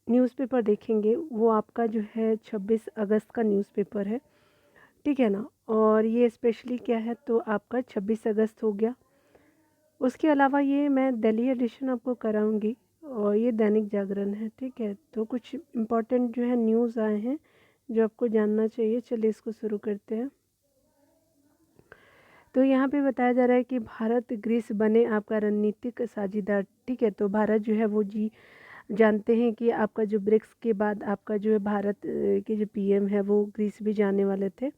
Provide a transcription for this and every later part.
Newspaper देखेंगे वो आपका जो है 26 अगस्त का न्यूज़पेपर है, ठीक है ना? और ये स्पेशली क्या है तो आपका 26 अगस्त हो गया। उसके अलावा ये मैं दिल्ली एडिशन आपको कराऊँगी और ये दैनिक जागरण है, ठीक है? तो कुछ इम्पोर्टेंट जो है न्यूज़ आए हैं, जो आपको जानना चाहिए। चलिए इसको शुरू करते हैं। तो यहाँ पे बताया जा रहा है कि भारत ग्रीस बने आपका रणनीतिक साझेदार, ठीक है? तो भारत जो है वो जानते हैं कि आपका जो ब्रिक्स के बाद आपका जो है भारत के जो पीएम है वो ग्रीस भी जाने वाले थे।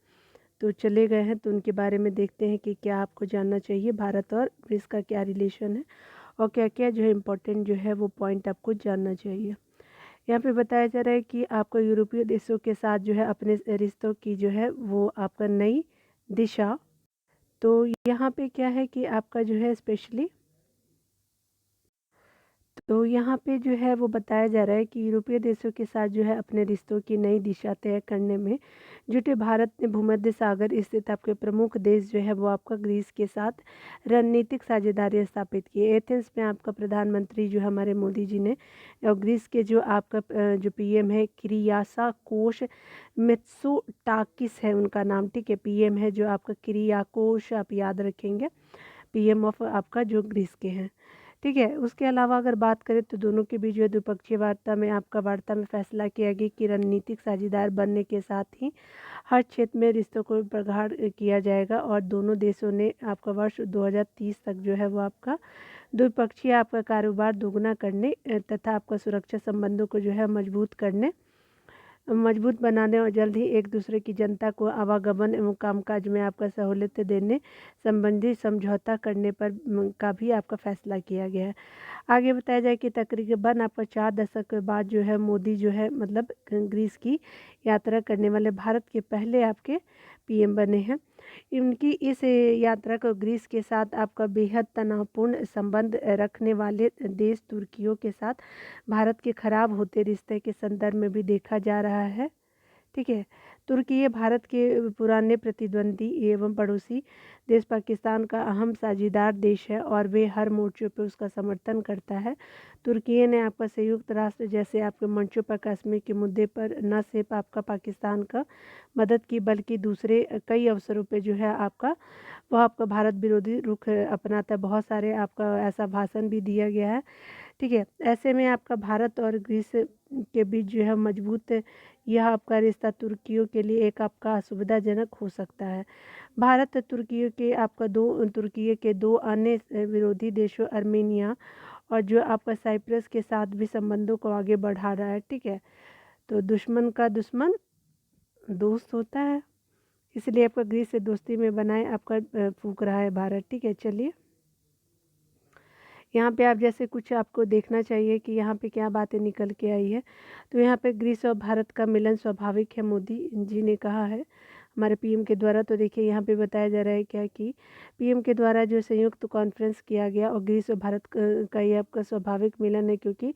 तो चले गए हैं, तो उनके बारे में देखते हैं कि क्या आपको जानना चाहिए, भारत और ग्रीस का क्या रिलेशन है और क्या-क्या जो है इम्पोर्टेंट जो है वो पॉइंट आपको जानना चाहिए। यहाँ पे बताया जा रहा है कि आपको यूरोपीय देशों के साथ जो है अपने रिश्तों की जो है वो आपका नई दिशा। तो यहाँ पे क्या है कि आपका जो है स्पेशली तो यहाँ पे जो है वो बताया जा रहा है कि यूरोपीय देशों के साथ जो है अपने रिश्तों की नई दिशा तय करने में जुटे भारत ने भूमध्य सागर स्थित आपके प्रमुख देश जो है वो आपका ग्रीस के साथ रणनीतिक साझेदारी स्थापित की। एथेंस में आपका प्रधानमंत्री जो हमारे मोदी जी ने और ग्रीस के जो आपका जो पीएम है किरियाकोस मित्सोटाकिस है उनका नाम, ठीक है? पीएम है जो आपका किरियाकोस, आप याद रखेंगे, पीएम ऑफ आपका जो ग्रीस के हैं, ठीक है? उसके अलावा अगर बात करें तो दोनों के बीच जो द्विपक्षीय वार्ता में फैसला किया गया कि रणनीतिक साझेदार बनने के साथ ही हर क्षेत्र में रिश्तों को प्रगाढ़ किया जाएगा और दोनों देशों ने आपका वर्ष 2030 तक जो है वो आपका द्विपक्षीय आपका कारोबार दोगुना करने तथा आपका सुरक्षा संबंधों को जो है मजबूत बनाने और जल्द ही एक दूसरे की जनता को आवागमन एवं कामकाज में आपका सहूलियत देने संबंधी समझौता करने पर का भी आपका फैसला किया गया है। आगे बताया जाए कि तकरीबन आपका 4 दशक के बाद जो है मोदी जो है मतलब ग्रीस की यात्रा करने वाले भारत के पहले आपके पीएम बने हैं। इनकी इस यात्रा को ग्रीस के साथ आपका बेहद तनावपूर्ण संबंध रखने वाले देश तुर्कियों के साथ भारत के खराब होते रिश्ते के संदर्भ में भी देखा जा रहा है, ठीक है? तुर्की भारत के पुराने प्रतिद्वंदी एवं पड़ोसी देश पाकिस्तान का अहम साझेदार देश है और वे हर मोर्चों पर उसका समर्थन करता है। तुर्की ने आपका संयुक्त राष्ट्र जैसे आपके मंचों पर कश्मीर के मुद्दे पर न सिर्फ आपका पाकिस्तान का मदद की बल्कि दूसरे कई अवसरों पे जो है वह आपका भारत विरोधी रुख अपनाता है। बहुत सारे आपका ऐसा भाषण भी दिया गया है, ठीक है? ऐसे में आपका भारत और ग्रीस के बीच जो है मजबूत यह आपका रिश्ता तुर्कियों के लिए एक आपका असुविधाजनक हो सकता है। भारत तुर्की के दो अन्य विरोधी देशों अर्मेनिया और जो आपका साइप्रस के साथ भी संबंधों को आगे बढ़ा रहा है, ठीक है? तो दुश्मन का दुश्मन दोस्त होता है, इसलिए आपका ग्रीस से दोस्ती में बनाए आपका फूंक रहा है भारत, ठीक है? चलिए यहाँ पे आप जैसे कुछ आपको देखना चाहिए कि यहाँ पे क्या बातें निकल के आई है। तो यहाँ पे ग्रीस और भारत का मिलन स्वाभाविक है, मोदी जी ने कहा है हमारे पीएम के द्वारा। तो देखिए यहाँ पे बताया जा रहा है क्या कि पीएम के द्वारा जो संयुक्त कॉन्फ्रेंस किया गया और ग्रीस और भारत का ये आपका स्वाभाविक मिलन है, क्योंकि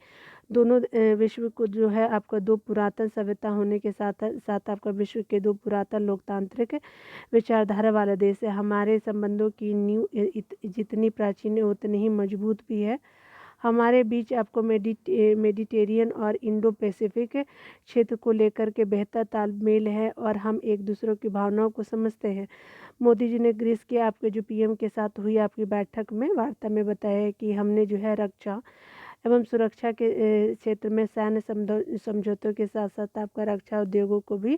दोनों विश्व को जो है आपका दो पुरातन सभ्यता होने के साथ साथ आपका विश्व के दो पुरातन लोकतांत्रिक विचारधारा वाला देश है। हमारे संबंधों की नींव जितनी प्राचीन है उतनी ही मजबूत भी है। हमारे बीच आपको मेडिटेरियन और इंडो पैसिफिक क्षेत्र को लेकर के बेहतर तालमेल है और हम एक दूसरे की भावनाओं को समझते हैं। मोदी जी ने ग्रीस के आपके जो पीएम के साथ हुई आपकी बैठक में वार्ता में बताया है कि हमने जो है रक्षा एवं सुरक्षा के क्षेत्र में सैन्य समझौतों के साथ साथ आपका रक्षा उद्योगों को भी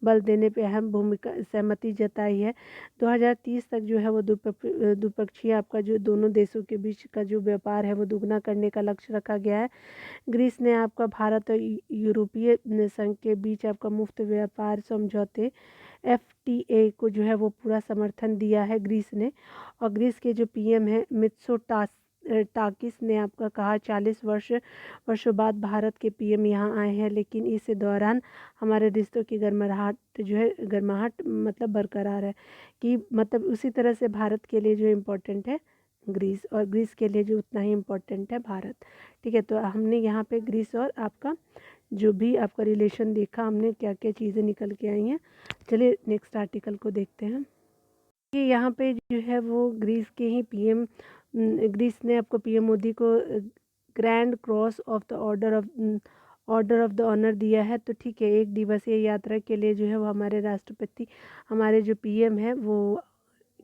बल देने पे अहम भूमिका सहमति जताई है। 2030 तक जो है वो द्विपक्षीय आपका जो दोनों देशों के बीच का जो व्यापार है वो दुगना करने का लक्ष्य रखा गया है। ग्रीस ने आपका भारत और यूरोपीय संघ के बीच आपका मुफ्त व्यापार समझौते FTA को जो है वो पूरा समर्थन दिया है ग्रीस ने। और ग्रीस के जो पीएम है टाकिस ने आपका कहा 40 वर्षों बाद भारत के पीएम यहाँ आए हैं, लेकिन इस दौरान हमारे रिश्तों की गर्माहट मतलब बरकरार है, कि मतलब उसी तरह से भारत के लिए जो इम्पोर्टेंट है ग्रीस और ग्रीस के लिए जो उतना ही इम्पोर्टेंट है भारत, ठीक है? तो हमने यहाँ पे ग्रीस और आपका जो भी आपका रिलेशन देखा, हमने क्या क्या चीज़ें निकल के आई हैं। चलिए नेक्स्ट आर्टिकल को देखते हैं। ये यहाँ पे जो है वो ग्रीस के ही पीएम ग्रीस ने आपको पीएम मोदी को grand cross of the order order of the honour दिया है। तो ठीक है, 1 दिवसीय यात्रा के लिए जो है वो हमारे राष्ट्रपति, हमारे जो पीएम है वो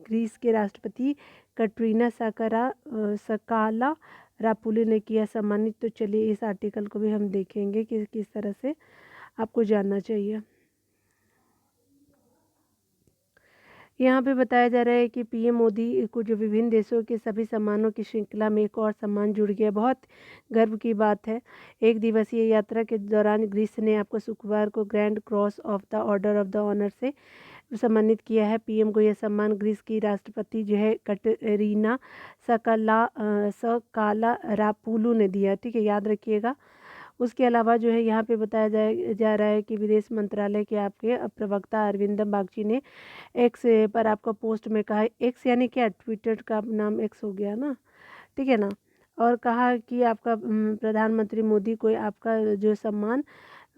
ग्रीस के राष्ट्रपति कटरीना सकाला रापुली ने किया सम्मानित। तो चलिए इस आर्टिकल को भी हम देखेंगे कि किस तरह से आपको जानना चाहिए। यहाँ पे बताया जा रहा है कि पीएम मोदी को जो विभिन्न देशों के सभी सम्मानों की श्रृंखला में एक और सम्मान जुड़ गया, बहुत गर्व की बात है। 1 दिवसीय यात्रा के दौरान ग्रीस ने आपको शुक्रवार को grand cross of the order of the honour से सम्मानित किया है। पीएम को यह सम्मान ग्रीस की राष्ट्रपति जो है कटरीना सकाला रापुलू ने दिया। ठीक है, याद रखिएगा। उसके अलावा जो है यहाँ पे बताया जा रहा है कि विदेश मंत्रालय के आपके प्रवक्ता अरविंदम बागची ने एक्स पर आपका पोस्ट में कहा, एक्स यानी क्या, ट्विटर का नाम एक्स हो गया ना, ठीक है ना। और कहा कि आपका प्रधानमंत्री मोदी को आपका जो सम्मान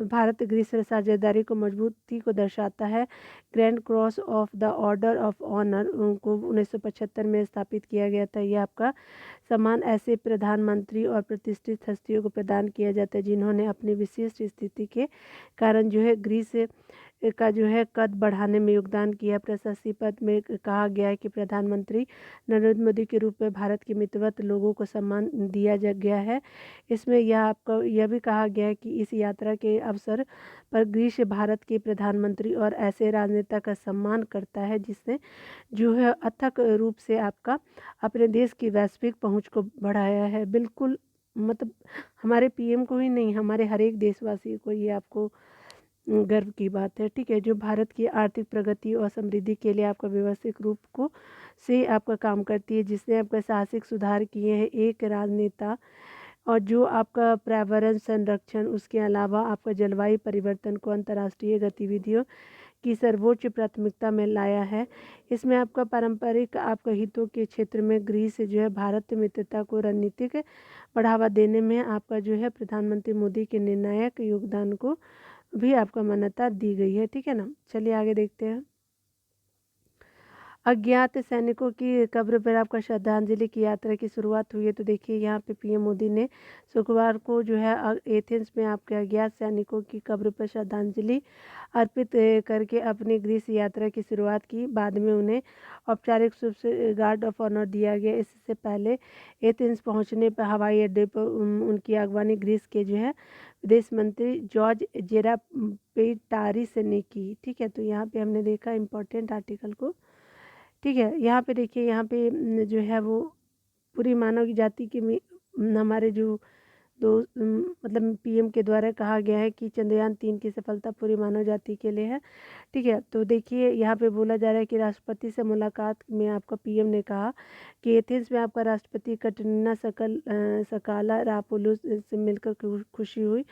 भारत ग्रीस साझेदारी को मजबूती को दर्शाता है। Grand cross of the order of honour को 1975 में स्थापित किया गया था। यह आपका सम्मान ऐसे प्रधानमंत्री और प्रतिष्ठित हस्तियों को प्रदान किया जाता है जिन्होंने अपनी विशिष्ट स्थिति के कारण जो है ग्रीस का जो है कद बढ़ाने में योगदान किया। प्रशस्ति पद में कहा गया है कि प्रधानमंत्री नरेंद्र मोदी के रूप में भारत के मित्रवत लोगों को सम्मान दिया गया है। इसमें यह भी कहा गया है कि इस यात्रा के अवसर पर ग्रीस भारत के प्रधानमंत्री और ऐसे राजनेता का सम्मान करता है जिसने जो है अथक रूप से आपका अपने देश की वैश्विक पहुंच को बढ़ाया है। बिल्कुल, मतलब हमारे पीएम को ही नहीं, हमारे हर एक देशवासी को ये आपको गर्व की बात है। ठीक है, जो भारत की आर्थिक प्रगति और समृद्धि के लिए आपका व्यवस्थित रूप को से आपका काम करती है, जिसने आपका साहसिक सुधार किए हैं एक राजनेता, और जो आपका पर्यावरण संरक्षण, उसके अलावा आपका जलवायु परिवर्तन को अंतर्राष्ट्रीय गतिविधियों की सर्वोच्च प्राथमिकता में लाया है। इसमें आपका पारंपरिक आपका हितों के क्षेत्र में ग्रीस जो है भारत मित्रता को रणनीतिक बढ़ावा देने में आपका जो है प्रधानमंत्री मोदी के निर्णायक योगदान को भी आपका मान्यता दी गई है। ठीक है ना, चलिए आगे देखते हैं। अज्ञात सैनिकों की कब्र पर आपका श्रद्धांजलि की यात्रा की शुरुआत हुई है। तो देखिए यहाँ पे पीएम मोदी ने शुक्रवार को जो है एथेंस में आपके अज्ञात सैनिकों की कब्र पर श्रद्धांजलि अर्पित करके अपनी ग्रीस यात्रा की शुरुआत की। बाद में उन्हें औपचारिक रूप से गार्ड ऑफ ऑनर दिया गया। इससे पहले एथेंस पहुंचने पर हवाई अड्डे पर उनकी अगवानी ग्रीस के जो है विदेश मंत्री जॉर्ज जेरापेटारिस ने की। ठीक है, तो यहाँ पे हमने देखा इम्पोर्टेंट आर्टिकल को। ठीक है, यहाँ पे देखिए, यहाँ पे जो है वो पूरी मानव जाति के हमारे जो मतलब पीएम के द्वारा कहा गया है कि चंद्रयान 3 की सफलता पूरी मानव जाति के लिए है। ठीक है, तो देखिए यहाँ पे बोला जा रहा है कि राष्ट्रपति से मुलाकात में आपका पीएम ने कहा कि एथेंस में आपका राष्ट्रपति कटरीना सकाला रापुलू से मिलकर खुशी हुई।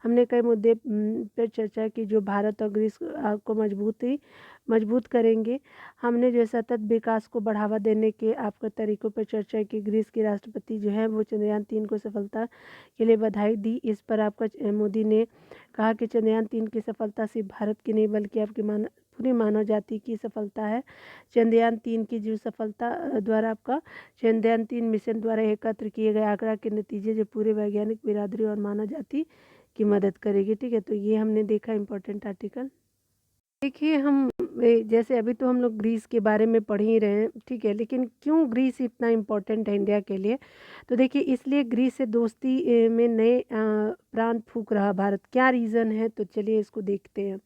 हमने कई मुद्दे पर चर्चा की जो भारत और ग्रीस को मजबूत करेंगे। हमने जो सतत विकास को बढ़ावा देने के आपके तरीकों पर चर्चा की। ग्रीस के राष्ट्रपति जो है वो चंद्रयान 3 को सफलता के लिए बधाई दी। इस पर आपका मोदी ने कहा कि चंद्रयान 3 की सफलता सिर्फ भारत की नहीं बल्कि आपकी पूरी मानव जाति की सफलता है। चंद्रयान 3 की जो सफलता द्वारा आपका चंद्रयान 3 मिशन द्वारा एकत्र किए गए आंकड़ा के नतीजे जो पूरे वैज्ञानिक बिरादरी और मानव जाति की मदद करेगी। ठीक है, तो ये हमने देखा इम्पोर्टेंट आर्टिकल। देखिए हम जैसे अभी तो हम लोग ग्रीस के बारे में पढ़ ही रहे हैं। ठीक है, लेकिन क्यों ग्रीस इतना इम्पोर्टेंट है इंडिया के लिए? तो देखिए इसलिए ग्रीस से दोस्ती में नए प्राण फूंक रहा भारत। क्या रीज़न है? तो चलिए इसको देखते हैं।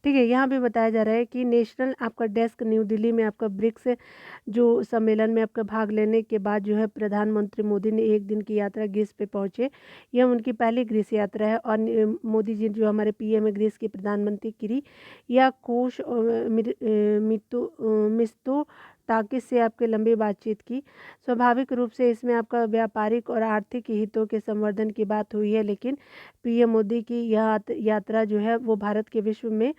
ठीक है, यहाँ पे बताया जा रहा है कि नेशनल आपका डेस्क न्यू दिल्ली में आपका ब्रिक्स जो सम्मेलन में आपका भाग लेने के बाद जो है प्रधानमंत्री मोदी ने 1 दिन की यात्रा ग्रीस पे पहुँचे। यह उनकी पहली ग्रीस यात्रा है और मोदी जी जो हमारे पीएम है ग्रीस के प्रधानमंत्री किरी या कोश मिस्तो टाकिस से आपके लंबी बातचीत की। स्वाभाविक रूप से इसमें आपका व्यापारिक और आर्थिक हितों के संवर्धन की बात हुई है, लेकिन पीएम मोदी की यह यात्रा जो है वो भारत के विश्व में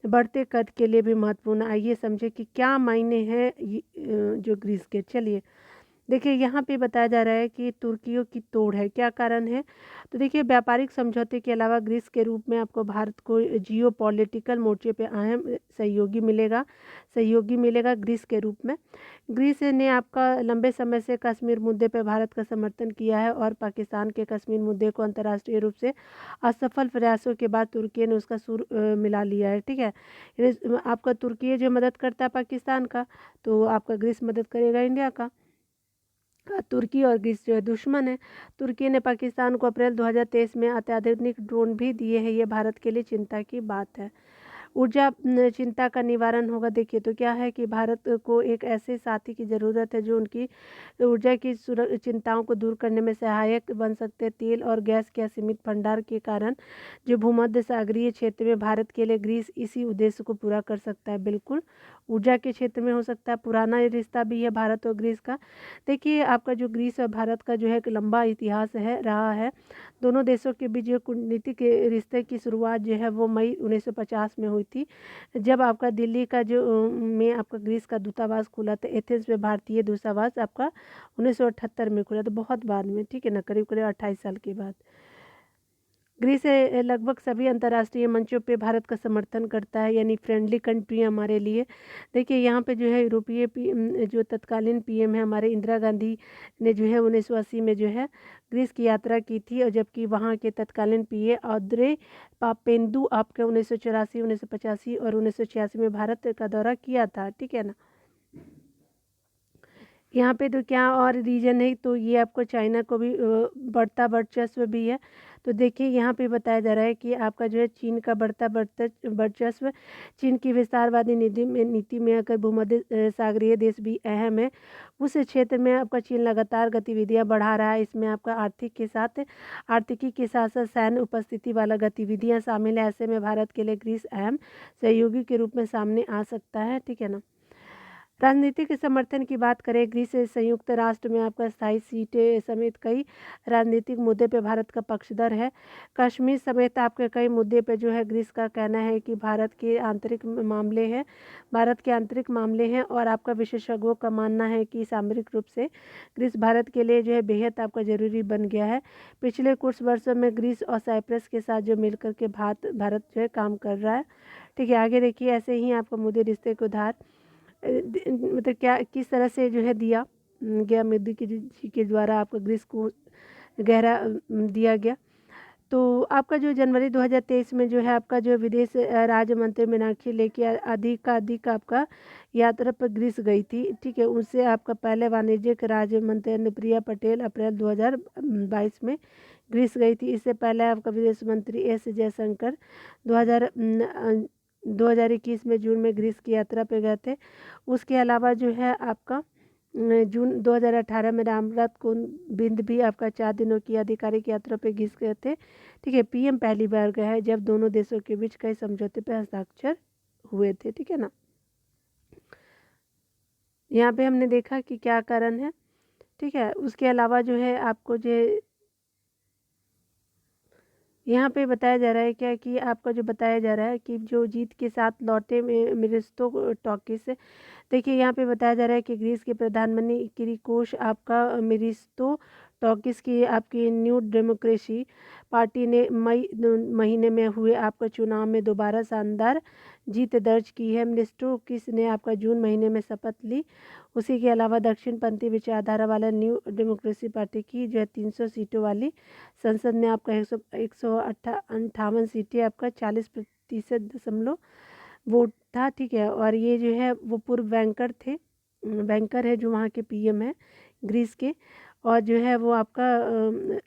बढ़ते कद के लिए भी महत्वपूर्ण। आइए समझे कि क्या मायने हैं जो ग्रीस के। चलिए देखिए यहाँ पे बताया जा रहा है कि तुर्कियों की तोड़ है, क्या कारण है? तो देखिए व्यापारिक समझौते के अलावा ग्रीस के रूप में आपको भारत को जियोपॉलिटिकल मोर्चे पे अहम सहयोगी मिलेगा ग्रीस के रूप में। ग्रीस ने आपका लंबे समय से कश्मीर मुद्दे पे भारत का समर्थन किया है और पाकिस्तान के कश्मीर मुद्दे को अंतर्राष्ट्रीय रूप से असफल प्रयासों के बाद तुर्की ने उसका सुर मिला लिया है, ठीक है। आपका तुर्की जो मदद करता है पाकिस्तान का, तो आपका ग्रीस मदद करेगा इंडिया का। तुर्की और ग्रीस जो है दुश्मन है। तुर्की ने पाकिस्तान को अप्रैल 2023 में अत्याधुनिक ड्रोन भी दिए हैं, ये भारत के लिए चिंता की बात है। ऊर्जा चिंता का निवारण होगा। देखिए तो क्या है कि भारत को एक ऐसे साथी की ज़रूरत है जो उनकी ऊर्जा की चिंताओं को दूर करने में सहायक बन सकते हैं। तेल और गैस के असीमित भंडार के कारण जो भूमध्य सागरीय क्षेत्र में भारत के लिए ग्रीस इसी उद्देश्य को पूरा कर सकता है। बिल्कुल ऊर्जा के क्षेत्र में हो सकता है। पुराना ये रिश्ता भी है भारत और ग्रीस का। देखिए आपका जो ग्रीस और भारत का जो है एक लंबा इतिहास है रहा है। दोनों देशों के बीच जो कूटनीतिक रिश्ते की शुरुआत जो है वो मई 1950 में हुई थी, जब आपका दिल्ली का जो में आपका ग्रीस का दूतावास खुला था। एथेंस में भारतीय दूतावास आपका 1978 में खुला था, बहुत बाद में, ठीक है ना, करीब करीब 28 साल के बाद। ग्रीस लगभग सभी अंतर्राष्ट्रीय मंचों पे भारत का समर्थन करता है, यानी फ्रेंडली कंट्री है हमारे लिए। देखिए यहाँ पे जो है यूरोपीय जो तत्कालीन पीएम है हमारे इंदिरा गांधी ने जो है 1980 में जो है ग्रीस की यात्रा की थी, और जबकि वहाँ के तत्कालीन पीए ऑद्रे पापेंदु आपके 1984, 1985 और 1986 में भारत का दौरा किया था, ठीक है ना। यहाँ पे तो क्या और रीजन है, तो ये आपको चाइना को भी बढ़ता वर्चस्व भी है। तो देखिए यहाँ पे बताया जा रहा है कि आपका जो है चीन का बढ़ता वर्चस्व, चीन की विस्तारवादी नीति में अगर भूमध्य सागरीय देश भी अहम है, उस क्षेत्र में आपका चीन लगातार गतिविधियाँ बढ़ा रहा है। इसमें आपका आर्थिकी के साथ साथ सैन्य उपस्थिति वाला गतिविधियाँ शामिल है। ऐसे में भारत के लिए ग्रीस अहम सहयोगी के रूप में सामने आ सकता है, ठीक है ना। राजनीतिक समर्थन की बात करें, ग्रीस संयुक्त राष्ट्र में आपका स्थायी सीटें समेत कई राजनीतिक मुद्दे पे भारत का पक्षधर है। कश्मीर समेत आपके कई मुद्दे पे जो है ग्रीस का कहना है कि भारत के आंतरिक मामले हैं, और आपका विशेषज्ञों का मानना है कि सामरिक रूप से ग्रीस भारत के लिए जो है बेहद आपका ज़रूरी बन गया है। पिछले कुछ वर्षों में ग्रीस और साइप्रस के साथ जो मिलकर के भारत जो है काम कर रहा है, ठीक है। आगे देखिए ऐसे ही आपका मुद्दे रिश्ते को उधार मतलब क्या किस तरह से जो है दिया गया मोदी जी के द्वारा आपका ग्रीस को गहरा दिया गया। तो आपका जो जनवरी 2023 में जो है आपका जो विदेश राज्य मंत्री मीनाक्षी लेखी अधिक आपका यात्रा पर ग्रीस गई थी, ठीक है। उससे आपका पहले वाणिज्यिक राज्य मंत्री अनुप्रिया पटेल अप्रैल 2022 में ग्रीस गई थी। इससे पहले आपका विदेश मंत्री एस जयशंकर 2021 में जून में ग्रीस की यात्रा पे गए थे। उसके अलावा जो है आपका जून 2018 में रामनाथ कोविंद भी आपका 4 दिनों की आधिकारिक यात्रा पे ग्रीस गए थे, ठीक है। पीएम पहली बार गया है जब दोनों देशों के बीच कई समझौते पे हस्ताक्षर हुए थे, ठीक है ना। यहाँ पे हमने देखा कि क्या कारण है, ठीक है। उसके अलावा जो है आपको जो यहाँ पे बताया जा रहा है क्या कि आपका जो बताया जा रहा है कि जो जीत के साथ लौटे में मिरिस्तो टॉकीज, देखिए यहाँ पे बताया जा रहा है कि ग्रीस के प्रधानमंत्री किरिकोस आपका मिरिस्तो टॉकीज की आपकी न्यू डेमोक्रेसी पार्टी ने मई महीने में हुए आपका चुनाव में दोबारा शानदार जीत दर्ज की है। मिरिस्टोकिस ने आपका जून महीने में शपथ ली। उसी के अलावा दक्षिणपंथी विचारधारा वाला न्यू डेमोक्रेसी पार्टी की जो है 300 सीटों वाली संसद में आपका 158 सीटें आपका 40% वोट था, ठीक है। और ये जो है वो पूर्व बैंकर है जो वहाँ के पीएम है ग्रीस के, और जो है वो आपका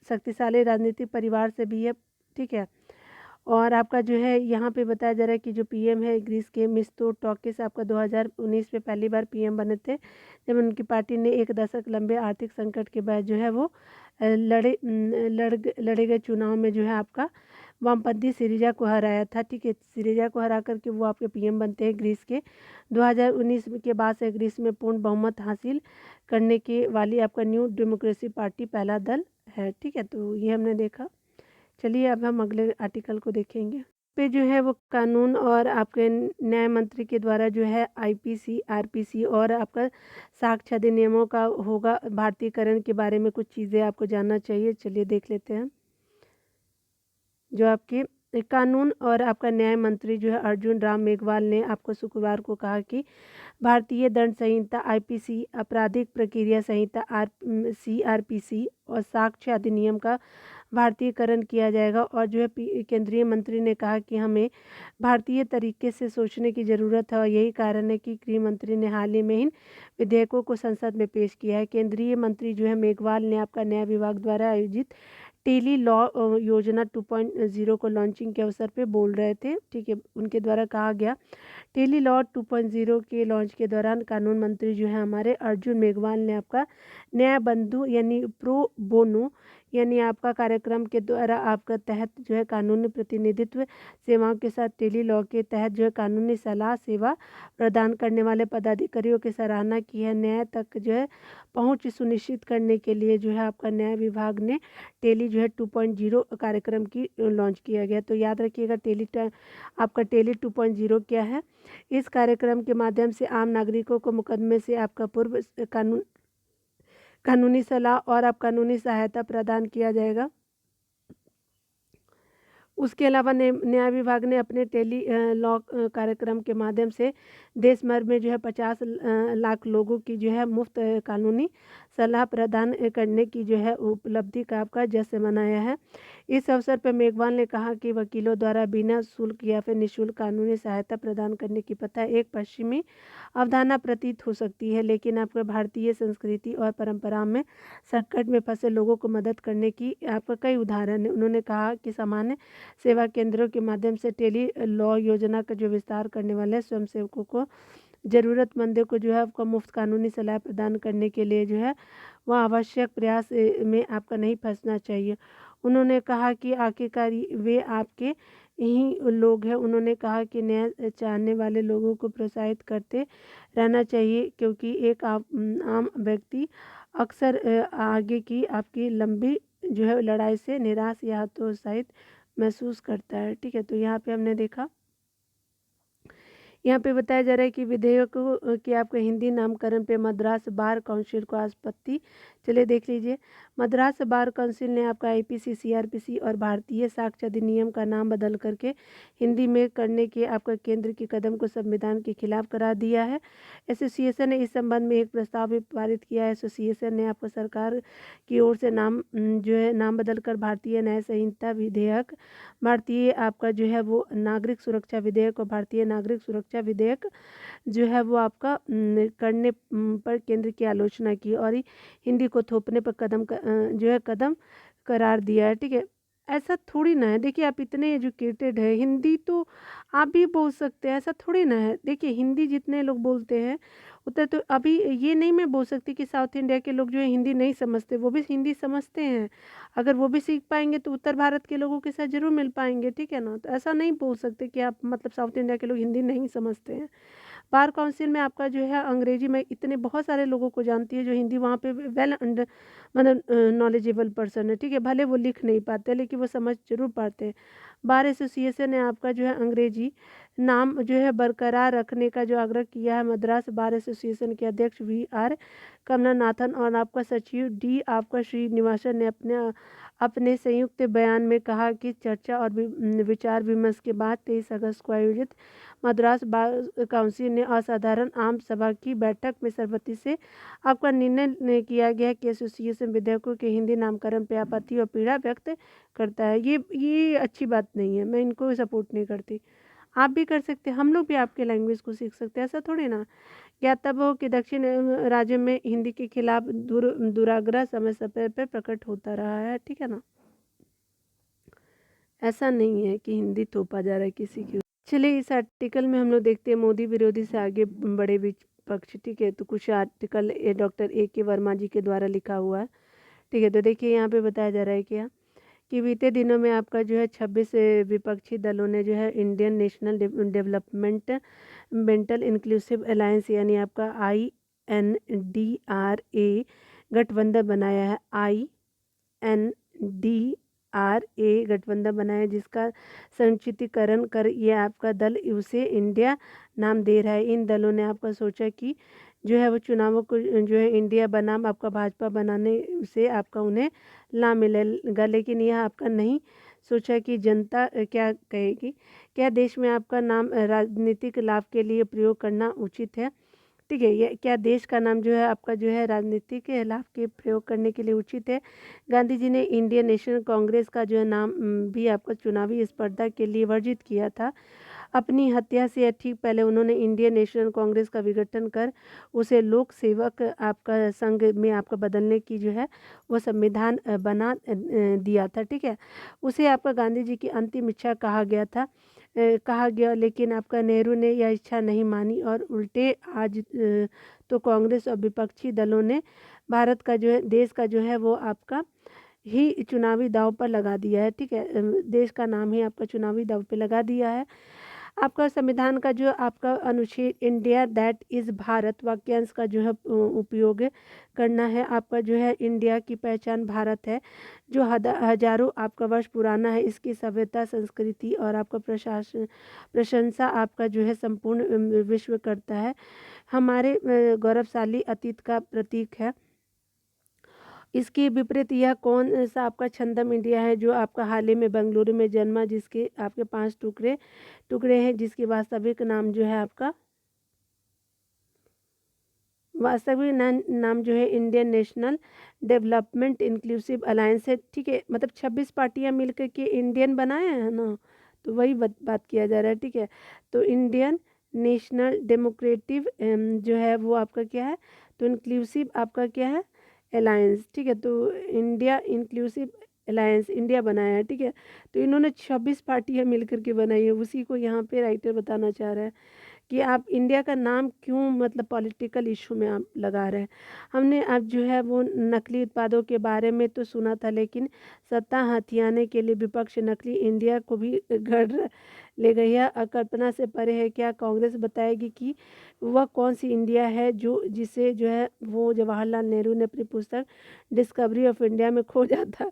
शक्तिशाली राजनीतिक परिवार से भी है, ठीक है। और आपका जो है यहाँ पे बताया जा रहा है कि जो पीएम है ग्रीस के मित्सोटाकिस आपका 2019 में पहली बार पीएम बने थे, जब उनकी पार्टी ने एक दशक लंबे आर्थिक संकट के बाद जो है वो लड़े गए चुनाव में जो है आपका वामपंथी सिरिजा को हराया था, ठीक है। सिरिजा को हरा करके वो आपके पीएम बनते हैं ग्रीस के। 2019 के बाद से ग्रीस में पूर्ण बहुमत हासिल करने के वाली आपका न्यू डेमोक्रेसी पार्टी पहला दल है, ठीक है। तो ये हमने देखा। चलिए अब हम अगले आर्टिकल को देखेंगे। पे जो है वो कानून और आपके न्याय मंत्री के द्वारा जो है आईपीसी, आरपीसी और आपका साक्ष्य अधिनियमों का होगा भारतीयकरण के बारे में कुछ चीज़ें आपको जानना चाहिए। चलिए देख लेते हैं। जो आपके कानून और आपका न्याय मंत्री जो है अर्जुन राम मेघवाल ने आपको शुक्रवार को कहा कि भारतीय दंड संहिता आईपीसी, आपराधिक प्रक्रिया संहिता सीआरपीसी और साक्ष्य अधिनियम का भारतीयकरण किया जाएगा। और जो है केंद्रीय मंत्री ने कहा कि हमें भारतीय तरीके से सोचने की ज़रूरत है और यही कारण है कि गृह मंत्री ने हाल ही में इन विधेयकों को संसद में पेश किया है। केंद्रीय मंत्री जो है मेघवाल ने आपका न्याय विभाग द्वारा आयोजित टेली लॉ योजना 2.0 को लॉन्चिंग के अवसर पे बोल रहे थे। ठीक है, उनके द्वारा कहा गया टेली लॉ 2.0 के लॉन्च के दौरान कानून मंत्री जो है हमारे अर्जुन मेघवाल ने आपका न्याय बंधु यानी प्रो बोनो यानी आपका कार्यक्रम के द्वारा आपका तहत जो है कानूनी प्रतिनिधित्व सेवाओं के साथ टेली लॉ के तहत जो है कानूनी सलाह सेवा प्रदान करने वाले पदाधिकारियों की सराहना की है। न्याय तक जो है पहुंच सुनिश्चित करने के लिए जो है आपका न्याय विभाग ने टेली जो है 2.0 कार्यक्रम की लॉन्च किया गया। तो याद रखिएगा आपका टेली 2.0 क्या है। इस कार्यक्रम के माध्यम से आम नागरिकों को मुकदमे से आपका पूर्व कानूनी सलाह और आप कानूनी सहायता प्रदान किया जाएगा। उसके अलावा न्याय विभाग ने अपने टेली लॉ कार्यक्रम के माध्यम से देश भर में जो है 50 लाख लोगों की जो है मुफ्त कानूनी सलाह प्रदान करने की जो है उपलब्धि का आपका जश्न मनाया है। इस अवसर पर मेघवाल ने कहा कि वकीलों द्वारा बिना शुल्क या फिर निःशुल्क कानूनी सहायता प्रदान करने की प्रथा एक पश्चिमी अवधारणा प्रतीत हो सकती है, लेकिन आपका भारतीय संस्कृति और परंपरा में संकट में फंसे लोगों को मदद करने की आपका कई उदाहरण है। उन्होंने कहा कि सामान्य सेवा केंद्रों के माध्यम से टेली लॉ योजना का जो विस्तार करने वाले स्वयंसेवकों को ज़रूरतमंदों को जो है आपका मुफ्त कानूनी सलाह प्रदान करने के लिए जो है वह आवश्यक प्रयास में आपका नहीं फंसना चाहिए। उन्होंने कहा कि आखिरकार वे आपके ही लोग हैं। उन्होंने कहा कि न्याय चाहने वाले लोगों को प्रोत्साहित करते रहना चाहिए, क्योंकि एक आम व्यक्ति अक्सर आगे की आपकी लंबी जो है लड़ाई से निराश या हतोत्साहित महसूस करता है। ठीक है, तो यहाँ पे हमने देखा, यहाँ पे बताया जा रहा है कि विधेयकों के आपके हिंदी नामकरण पे मद्रास बार काउंसिल को आपत्ति। चलिए देख लीजिए। मद्रास बार काउंसिल ने आपका आईपीसी, सीआरपीसी और भारतीय साक्ष्य अधिनियम का नाम बदल करके हिंदी में करने के आपका केंद्र के कदम को संविधान के खिलाफ करार दिया है। एसोसिएशन ने इस संबंध में एक प्रस्ताव भी पारित किया है। एसोसिएशन ने आपको सरकार की ओर से नाम बदलकर भारतीय न्याय संहिता विधेयक, भारतीय आपका जो है वो नागरिक सुरक्षा विधेयक और भारतीय नागरिक सुरक्षा विधेयक जो है वो आपका करने पर केंद्र की आलोचना की और हिंदी को थोपने पर कदम करार दिया है। ठीक है, ऐसा थोड़ी ना है। देखिए, आप इतने एजुकेटेड है, हिंदी तो आप भी बोल सकते हैं, ऐसा थोड़ी ना है। देखिए, हिंदी जितने लोग बोलते हैं उतना तो अभी ये नहीं मैं बोल सकती कि साउथ इंडिया के लोग जो है हिंदी नहीं समझते, वो भी हिंदी समझते हैं। अगर वो भी सीख पाएंगे तो उत्तर भारत के लोगों के साथ जरूर मिल पाएंगे। ठीक है ना, तो ऐसा नहीं बोल सकते कि आप मतलब साउथ इंडिया के लोग हिंदी नहीं समझते हैं। बार काउंसिल में आपका जो है अंग्रेजी में इतने बहुत सारे लोगों को जानती है जो हिंदी वहाँ पे वेल अंडर मतलब नॉलेजेबल पर्सन है। ठीक है, भले वो लिख नहीं पाते लेकिन वो समझ जरूर पाते हैं। बार एसोसिएशन ने आपका जो है अंग्रेजी नाम जो है बरकरार रखने का जो आग्रह किया है। मद्रास बार एसोसिएशन के अध्यक्ष VR कमलानाथन और आपका सचिव आपका श्रीनिवासन ने अपने संयुक्त बयान में कहा कि चर्चा और विचार विमर्श के बाद 23 अगस्त को आयोजित मद्रास बार काउंसिल ने असाधारण आम सभा की बैठक में सर्वसम्मति से आपका निर्णय किया गया कि एसोसिएशन विधेयकों के हिंदी नामकरण पर आपत्ति और पीड़ा व्यक्त करता है। ये अच्छी बात नहीं है, मैं इनको सपोर्ट नहीं करती। आप भी कर सकते हैं, हम लोग भी आपके लैंग्वेज को सीख सकते हैं, ऐसा थोड़ी ना। ज्ञातव्य हो कि दक्षिण राज्यों में हिंदी के खिलाफ दुराग्रह समय समय पर प्रकट होता रहा है। ठीक है ना, ऐसा नहीं है कि हिंदी थोपा जा रहा है किसी की। चलिए, इस आर्टिकल में हम लोग देखते हैं मोदी विरोधी से आगे बड़े विपक्ष। ठीक है, तो कुछ आर्टिकल डॉक्टर AK वर्मा जी के द्वारा लिखा हुआ है। ठीक है, तो देखिए यहाँ पे बताया जा रहा है क्या कि बीते दिनों में आपका जो है 26 विपक्षी दलों ने जो है Indian national development mental inclusive alliance यानी आपका INDRA गठबंधन बनाया है। INDRA RA गठबंधन बनाया, जिसका संक्षिप्तीकरण कर ये आपका दल उसे इंडिया नाम दे रहा है। इन दलों ने आपका सोचा कि जो है वो चुनावों को जो है इंडिया बनाम आपका भाजपा बनाने से आपका उन्हें लाभ मिलेगा, लेकिन यह आपका नहीं सोचा कि जनता क्या कहेगी। क्या देश में आपका नाम राजनीतिक लाभ के लिए प्रयोग करना उचित है? ठीक है, ये क्या देश का नाम जो है आपका जो है राजनीतिक लाभ के प्रयोग करने के लिए उचित है? गांधी जी ने इंडियन नेशनल कांग्रेस का जो है नाम भी आपका चुनावी स्पर्धा के लिए वर्जित किया था। अपनी हत्या से ठीक पहले उन्होंने इंडियन नेशनल कांग्रेस का विघटन कर उसे लोक सेवक आपका संघ में आपका बदलने की जो है वो संविधान बना दिया था। ठीक है, उसे आपका गांधी जी की अंतिम इच्छा कहा गया था, कहा गया, लेकिन आपका नेहरू ने यह इच्छा नहीं मानी और उल्टे आज तो कांग्रेस और विपक्षी दलों ने भारत का जो है देश का जो है वो आपका ही चुनावी दांव पर लगा दिया है। ठीक है, देश का नाम ही आपका चुनावी दांव पे लगा दिया है। आपका संविधान का जो आपका अनुच्छेद इंडिया दैट इज़ भारत वाक्यांश का जो है उपयोग करना है। आपका जो है इंडिया की पहचान भारत है, जो हजारों आपका वर्ष पुराना है। इसकी सभ्यता, संस्कृति और आपका प्रशंसा आपका जो है संपूर्ण विश्व करता है। हमारे गौरवशाली अतीत का प्रतीक है। इसके विपरीत यह कौन सा आपका छंदम इंडिया है, जो आपका हाल ही में बेंगलुरु में जन्मा, जिसके आपके 5 टुकड़े हैं, जिसकी वास्तविक नाम जो है आपका नाम जो है Indian national development inclusive alliance है। ठीक है, मतलब 26 पार्टियां मिलकर के इंडियन बनाए हैं ना, तो वही बात किया जा रहा है। ठीक है, तो इंडियन नेशनल डेमोक्रेटिव जो है वो आपका क्या है, तो इंक्लूसिव आपका क्या है, अलायंस। ठीक है, तो इंडिया इंक्लूसिव अलायंस इंडिया बनाया है। ठीक है, तो इन्होंने 26 पार्टियां मिलकर के बनाई है, उसी को यहाँ पे राइटर बताना चाह रहा है कि आप इंडिया का नाम क्यों मतलब पॉलिटिकल इशू में आप लगा रहे हैं। हमने अब जो है वो नकली उत्पादों के बारे में तो सुना था, लेकिन सत्ता हथियाने के लिए विपक्ष नकली इंडिया को भी घर ले गई है। कल्पना से परे है। क्या कांग्रेस बताएगी कि वह कौन सी इंडिया है जो जिसे जो है वो जवाहरलाल नेहरू ने अपनी पुस्तक डिस्कवरी ऑफ इंडिया में खोजा था?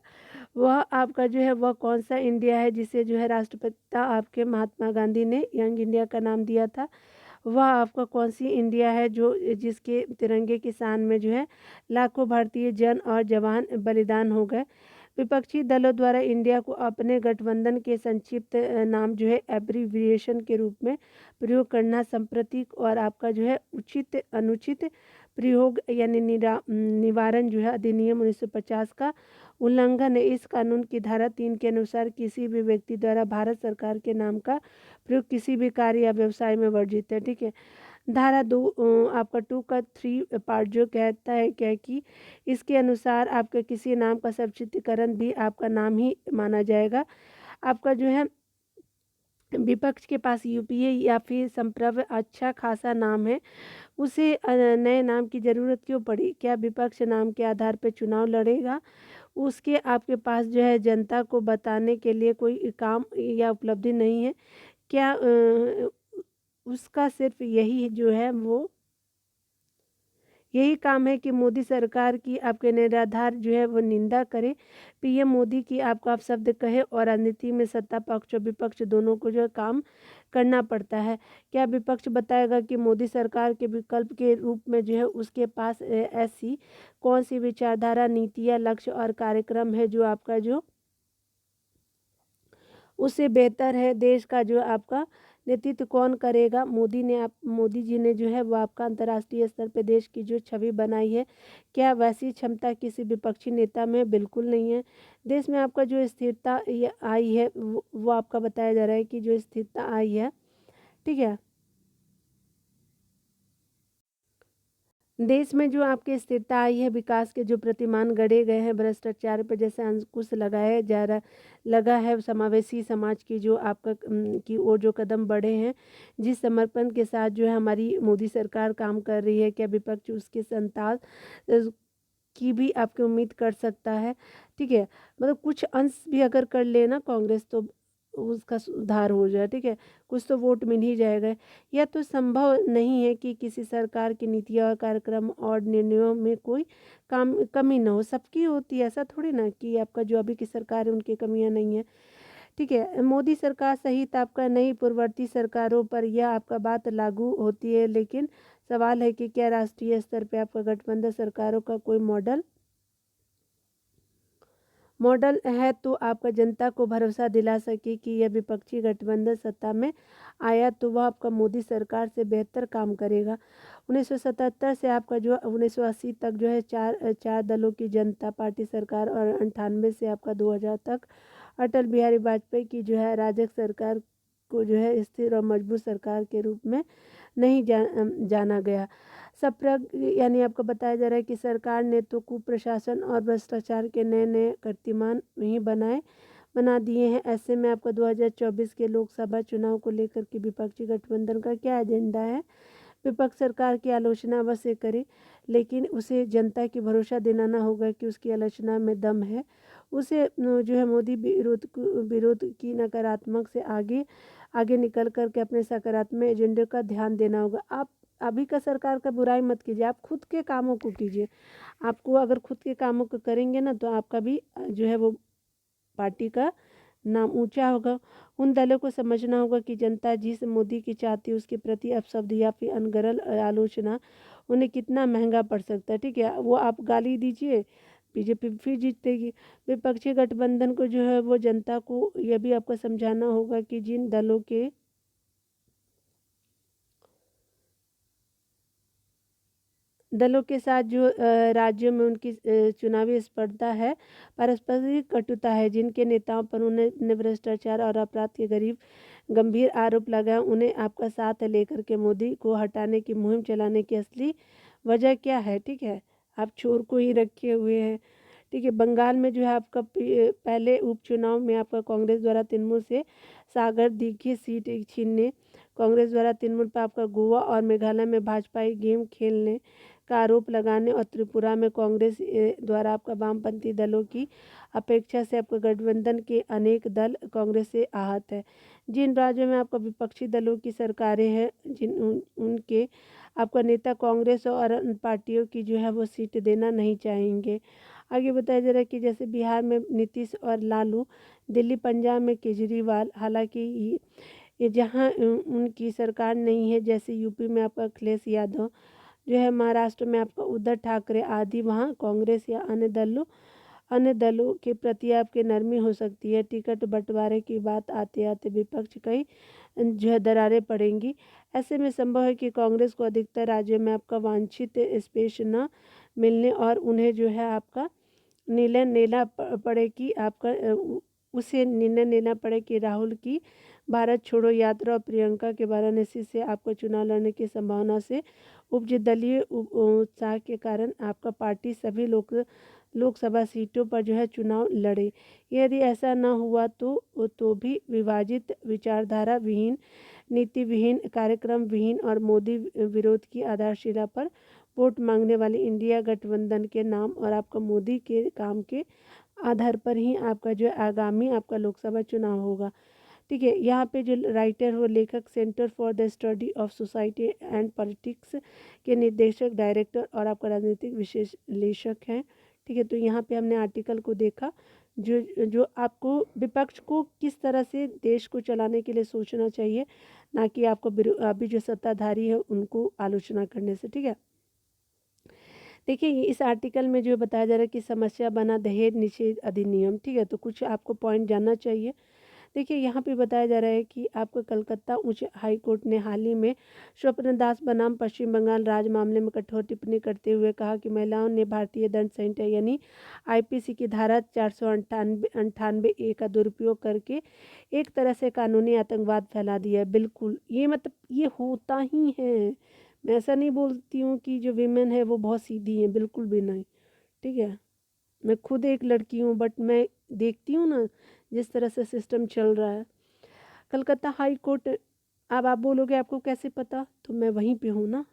वह आपका जो है वह कौन सा इंडिया है जिसे जो है राष्ट्रपिता आपके महात्मा गांधी ने यंग इंडिया का नाम दिया था? वह आपका कौन सी इंडिया है जो जिसके तिरंगे की शान में जो है लाखों भारतीय जन और जवान बलिदान हो गए? विपक्षी दलों द्वारा इंडिया को अपने गठबंधन के संक्षिप्त नाम जो है एब्रीविएशन के रूप में प्रयोग करना सांप्रतिक और आपका जो है उचित अनुचित प्रयोग यानी निवारण जो है अधिनियम 1950 का उल्लंघन है। इस कानून की धारा 3 के अनुसार किसी भी व्यक्ति द्वारा भारत सरकार के नाम का प्रयोग किसी भी कार्य या व्यवसाय में वर्जित है। ठीक है, धारा 2 आपका 2 का 3 पार्ट जो कहता है क्या कि इसके अनुसार आपके किसी नाम का संक्षिप्तीकरण भी आपका नाम ही माना जाएगा। आपका जो है विपक्ष के पास यूपीए या फिर संप्रभु अच्छा खासा नाम है, उसे नए नाम की ज़रूरत क्यों पड़ी? क्या विपक्ष नाम के आधार पर चुनाव लड़ेगा? उसके आपके पास जो है जनता को बताने के लिए कोई काम या उपलब्धि नहीं है क्या? उसका सिर्फ यही जो है वो यही काम है कि मोदी सरकार की आपके निराधार जो है वो निंदा करे, पीएम मोदी की आपको आप शब्द कहे, और राजनीति में सत्ता पक्ष और विपक्ष दोनों को जो है काम करना पड़ता है। क्या विपक्ष बताएगा कि मोदी सरकार के विकल्प के रूप में जो है उसके पास ऐसी कौन सी विचारधारा, नीतियाँ, लक्ष्य और कार्यक्रम है जो आपका जो उससे बेहतर है? देश का जो आपका नेतृत्व कौन करेगा? मोदी जी ने जो है वो आपका अंतर्राष्ट्रीय स्तर पे देश की जो छवि बनाई है, क्या वैसी क्षमता किसी विपक्षी नेता में? बिल्कुल नहीं है। देश में आपका जो स्थिरता ये आई है वो आपका बताया जा रहा है कि जो स्थिरता आई है, ठीक है, देश में जो आपकी स्थिरता आई है, विकास के जो प्रतिमान गढ़े गए हैं, भ्रष्टाचार पर जैसे अंकुश लगाया जा रहा लगा है, समावेशी समाज की जो आपका की ओर जो कदम बढ़े हैं, जिस समर्पण के साथ जो है हमारी मोदी सरकार काम कर रही है, क्या विपक्ष उसके संताल की भी आपकी उम्मीद कर सकता है? ठीक है, मतलब कुछ अंश भी अगर कर लेना कांग्रेस, तो उसका सुधार हो जाए, ठीक है, कुछ तो वोट मिल ही जाएगा। यह तो संभव नहीं है कि किसी सरकार की नीतियाँ और कार्यक्रम और निर्णयों में कोई कमी ना हो, सबकी होती है, ऐसा थोड़ी ना कि आपका जो अभी की सरकार है उनकी कमियां नहीं है, ठीक है। मोदी सरकार सहित आपका नई पूर्ववर्ती सरकारों पर यह आपका बात लागू होती है, लेकिन सवाल है कि क्या राष्ट्रीय स्तर पर आपका गठबंधन सरकारों का कोई मॉडल है तो आपका जनता को भरोसा दिला सके कि यह विपक्षी गठबंधन सत्ता में आया तो वह आपका मोदी सरकार से बेहतर काम करेगा। 1977 से आपका जो 1980 तक जो है चार दलों की जनता पार्टी सरकार और 98 से आपका 2000 तक अटल बिहारी वाजपेयी की जो है राजग सरकार को जो है स्थिर और मजबूत सरकार के रूप में नहीं जाना गया। सप्रग यानी आपको बताया जा रहा है कि सरकार ने तो कुप्रशासन और भ्रष्टाचार के नए नए कीर्तिमान ही बना दिए हैं। ऐसे में आपका 2024 के लोकसभा चुनाव को लेकर के विपक्षी गठबंधन का क्या एजेंडा है? विपक्ष सरकार की आलोचना अवश्य करे, लेकिन उसे जनता की भरोसा दिलाना होगा कि उसकी आलोचना में दम है। उसे जो है मोदी विरोध की नकारात्मक से आगे निकल कर के अपने सकारात्मक एजेंडे का ध्यान देना होगा। आप अभी का सरकार का बुराई मत कीजिए, आप खुद के कामों को कीजिए। आपको अगर खुद के कामों को करेंगे ना तो आपका भी जो है वो पार्टी का नाम ऊंचा होगा। उन दलों को समझना होगा कि जनता जिस मोदी की चाहती है उसके प्रति अपशब्द या फिर अनगढ़ आलोचना उन्हें कितना महंगा पड़ सकता है, ठीक है। वो आप गाली दीजिए, बीजेपी फिर जीतेगी। विपक्षी गठबंधन को जो है वो जनता को यह भी आपको समझाना होगा कि जिन दलों के साथ जो राज्यों में उनकी चुनावी स्पर्धा है, पारस्परिक कटुता है, जिनके नेताओं पर उन्हें भ्रष्टाचार और अपराध के गंभीर आरोप लगाए, उन्हें आपका साथ लेकर के मोदी को हटाने की मुहिम चलाने की असली वजह क्या है, ठीक है। आप चोर को ही रखे हुए हैं, ठीक है। बंगाल में जो है आपका पहले उपचुनाव में आपका कांग्रेस द्वारा तृणमूल से सागर दीघी सीट छीनने, कांग्रेस द्वारा तृणमूल पर आपका गोवा और मेघालय में भाजपाई गेम खेलने का आरोप लगाने और त्रिपुरा में कांग्रेस द्वारा आपका वामपंथी दलों की अपेक्षा से आपका गठबंधन के अनेक दल कांग्रेस से आहत है। जिन राज्यों में आपका विपक्षी दलों की सरकारें हैं उनके आपका नेता कांग्रेस और अन्य पार्टियों की जो है वो सीट देना नहीं चाहेंगे। आगे बताया जा रहा है कि जैसे बिहार में नीतीश और लालू, दिल्ली पंजाब में केजरीवाल, हालांकि ये जहाँ उनकी सरकार नहीं है, जैसे यूपी में आपका अखिलेश यादव जो है, महाराष्ट्र में आपका उद्धव ठाकरे आदि, वहाँ कांग्रेस या अन्य दलों के प्रति आपकी नरमी हो सकती है। टिकट बंटवारे की बात आते आते विपक्ष कई जो है दरारें पड़ेंगी। ऐसे में संभव है कि कांग्रेस को अधिकतर राज्यों में आपका वांछित स्पेस न मिलने और उन्हें जो है आपका निर्णय लेना पड़े कि उसे निर्णय लेना पड़े कि राहुल की भारत छोड़ो यात्रा और प्रियंका के वाराणसी से आपको चुनाव लड़ने की संभावना से उपजे दलीय उत्साह के कारण आपका पार्टी सभी लोकसभा सीटों पर जो है चुनाव लड़े। यदि ऐसा न हुआ तो भी विभाजित, विचारधारा विहीन, नीति विहीन, कार्यक्रम विहीन और मोदी विरोध की आधारशिला पर वोट मांगने वाली इंडिया गठबंधन के नाम और आपका मोदी के काम के आधार पर ही आपका जो आगामी आपका लोकसभा चुनाव होगा, ठीक है। यहाँ पे जो राइटर हो, लेखक centre for the study of society and politics के निर्देशक, डायरेक्टर और आपका राजनीतिक विश्लेषक हैं, ठीक है। तो यहाँ पे हमने आर्टिकल को देखा जो जो आपको विपक्ष को किस तरह से देश को चलाने के लिए सोचना चाहिए, ना कि आपको अभी जो सत्ताधारी है उनको आलोचना करने से, ठीक है। देखिए इस आर्टिकल में जो बताया जा रहा है कि समस्या बना दहेज निषेध अधिनियम, ठीक है। तो कुछ आपको पॉइंट जानना चाहिए। देखिए यहाँ पे बताया जा रहा है कि आपको कलकत्ता उच्च हाई कोर्ट ने हाल ही में स्वप्न दास बनाम पश्चिम बंगाल राज्य मामले में कठोर टिप्पणी करते हुए कहा कि महिलाओं ने भारतीय दंड संहिता यानी आईपीसी की धारा 498 ए का दुरुपयोग करके एक तरह से कानूनी आतंकवाद फैला दिया है। बिल्कुल ये मतलब ये होता ही है। मैं ऐसा नहीं बोलती हूँ कि जो वीमेन है वो बहुत सीधी हैं, बिल्कुल भी नहीं, ठीक है। मैं खुद एक लड़की हूँ, बट मैं देखती हूँ ना जिस तरह से सिस्टम चल रहा है। कलकत्ता हाई कोर्ट, अब आप बोलोगे आपको कैसे पता, तो मैं वहीं पे हूँ ना,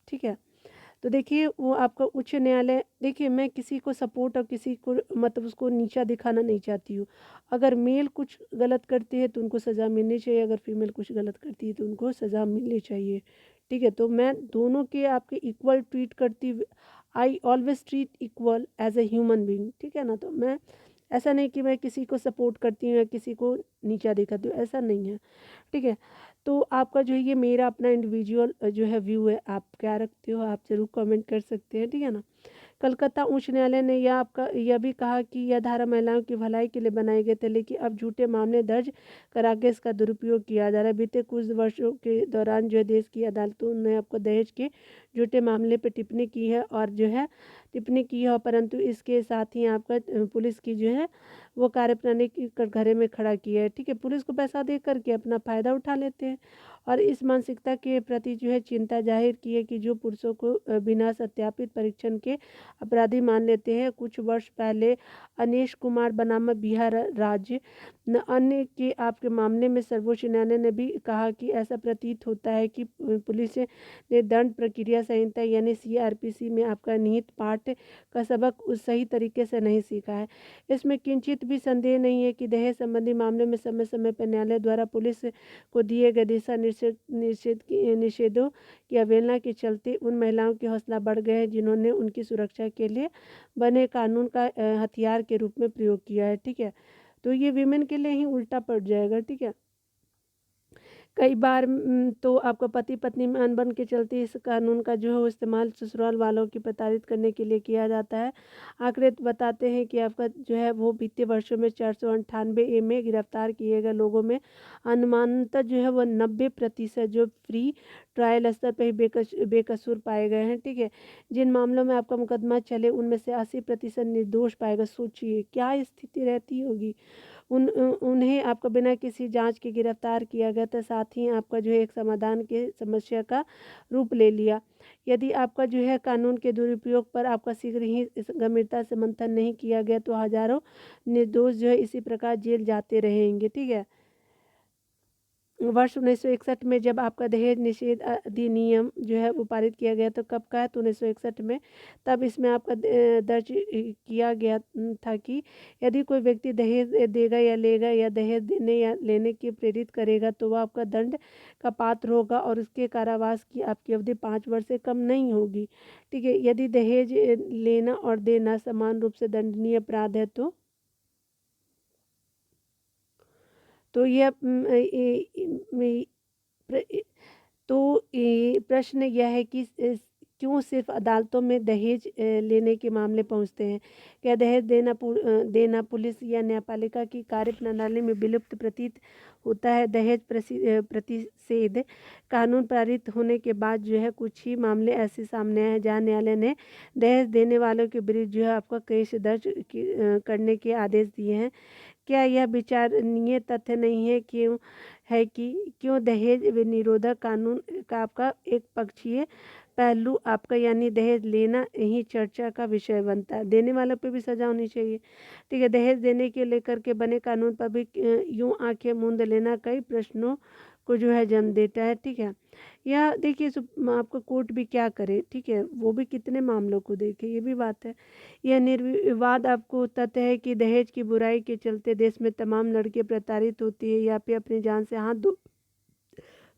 ठीक है। तो देखिए वो आपका उच्च न्यायालय, देखिए मैं किसी को सपोर्ट और किसी को मतलब उसको नीचा दिखाना नहीं चाहती हूँ। अगर मेल कुछ गलत करती है तो उनको सज़ा मिलनी चाहिए, अगर फीमेल कुछ गलत करती है तो उनको सज़ा मिलनी चाहिए, ठीक है। तो मैं दोनों के आपके इक्वल ट्रीट करती हुई, I always treat equal as a human being, ठीक है ना। तो मैं ऐसा नहीं कि मैं किसी को सपोर्ट करती हूँ या किसी को नीचा दिखाती हूँ, ऐसा नहीं है, ठीक है। तो आपका जो है ये मेरा अपना इंडिविजुअल जो है व्यू है, आप क्या रखते हो आप ज़रूर कमेंट कर सकते हैं, ठीक है ना। कलकत्ता उच्च न्यायालय ने यह भी कहा कि यह धारा महिलाओं की भलाई के लिए बनाए गए थे, लेकिन अब झूठे मामले दर्ज करा के इसका दुरुपयोग किया जा रहा है। बीते कुछ वर्षों के दौरान जो है देश की अदालतों ने आपको दहेज के झूठे मामले पर टिप्पणी की है और जो है टिप्पणी की है, परंतु इसके साथ ही आपका पुलिस की जो है वो कार्यप्रणाली की कटघरे में खड़ा किया है, ठीक है। पुलिस को पैसा दे करके अपना फ़ायदा उठा लेते हैं और इस मानसिकता के प्रति जो है चिंता जाहिर की है कि जो पुरुषों को बिना सत्यापित परीक्षण के अपराधी मान लेते हैं। कुछ वर्ष पहले अनीश कुमार बनाम बिहार राज्य अन्य के आपके मामले में सर्वोच्च न्यायालय ने भी कहा कि ऐसा प्रतीत होता है कि पुलिस ने दंड प्रक्रिया संहिता यानी CRPC में आपका निहित पाठ का सबक उस सही तरीके से नहीं सीखा है। इसमें किंचित भी संदेह नहीं है कि दहेज संबंधी मामले में समय समय पर न्यायालय द्वारा पुलिस को दिए गए दिशा निषेधों की अवहेलना के चलते उन महिलाओं की हौसला बढ़ गए हैं जिन्होंने उनकी सुरक्षा के लिए बने कानून का हथियार के रूप में प्रयोग किया है, ठीक है। तो ये वीमेन के लिए ही उल्टा पड़ जाएगा, ठीक है। कई बार तो आपका पति पत्नी में अनबन के चलते इस कानून का जो है वो इस्तेमाल ससुराल वालों की प्रताड़ित करने के लिए किया जाता है। आंकड़े बताते हैं कि आपका जो है वो बीते वर्षों में 498 में गिरफ्तार किए गए लोगों में अनुमानतः जो है वो 90% जो फ्री ट्रायल स्तर पर ही बेकसूर पाए गए हैं, ठीक है। जिन मामलों में आपका मुकदमा चले उनमें से 80% निर्दोष पाएगा। सोचिए क्या स्थिति रहती होगी। उन्हें आपको बिना किसी जांच के गिरफ्तार किया गया था, साथ ही आपका जो है एक समाधान के समस्या का रूप ले लिया। यदि आपका जो है कानून के दुरुपयोग पर आपका शीघ्र ही इस गंभीरता से मंथन नहीं किया गया तो हजारों निर्दोष जो है इसी प्रकार जेल जाते रहेंगे, ठीक है। वर्ष 1961 में जब आपका दहेज निषेध अधिनियम जो है वो पारित किया गया तो कब का है, तो 1961 में। तब इसमें आपका दर्ज किया गया था कि यदि कोई व्यक्ति दहेज देगा या लेगा या दहेज देने या लेने की प्रेरित करेगा तो वह आपका दंड का पात्र होगा और उसके कारावास की आपकी अवधि 5 वर्ष से कम नहीं होगी, ठीक है। यदि दहेज लेना और देना समान रूप से दंडनीय अपराध है तो यह प्र- तो प्रश्न यह है कि क्यों सिर्फ अदालतों में दहेज लेने के मामले पहुंचते हैं। क्या दहेज देना पुलिस या न्यायपालिका की कार्यप्रणाली में विलुप्त प्रतीत होता है। दहेज प्रतिषेध कानून पारित होने के बाद जो है कुछ ही मामले ऐसे सामने आए हैं जहां न्यायालय ने दहेज देने वालों के विरुद्ध जो है आपका केस दर्ज करने के आदेश दिए हैं। क्या यह विचारणीय तथ्य नहीं है कि क्यों दहेज निरोधक कानून का आपका एक पक्षीय पहलू आपका यानी दहेज लेना ही चर्चा का विषय बनता है। देने वालों पे भी सजा होनी चाहिए, ठीक है। दहेज देने के लेकर के बने कानून पर भी यूं आंखें मूंद लेना कई प्रश्नों को जो है जन्म देता है, ठीक है। या देखिए आपका कोर्ट भी क्या करे, ठीक है, वो भी कितने मामलों को देखे, ये भी बात है। यह निर्विवाद आपको तथ्य है कि दहेज की बुराई के चलते देश में तमाम लड़कियां प्रताड़ित होती है या फिर अपनी जान से हाथ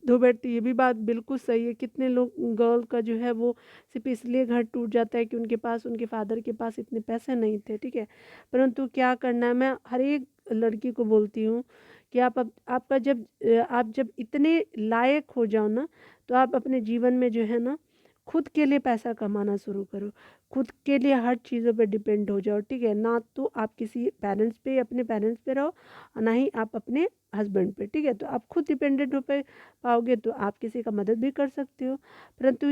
धो बैठती, ये भी बात बिल्कुल सही है। कितने लोग गर्ल का जो है वो सिर्फ इसलिए घर टूट जाता है कि उनके फादर के पास इतने पैसे नहीं थे, ठीक है। परंतु क्या करना है, मैं हर एक लड़की को बोलती हूँ कि आप जब इतने लायक हो जाओ ना तो आप अपने जीवन में जो है ना खुद के लिए पैसा कमाना शुरू करो, खुद के लिए हर चीज़ों पे डिपेंड हो जाओ, ठीक है। ना तो आप किसी पेरेंट्स पे अपने पेरेंट्स पे रहो और ना ही आप अपने हस्बैंड पे, ठीक है। तो आप खुद डिपेंडेंट हो पाओगे तो आप किसी का मदद भी कर सकते हो। परंतु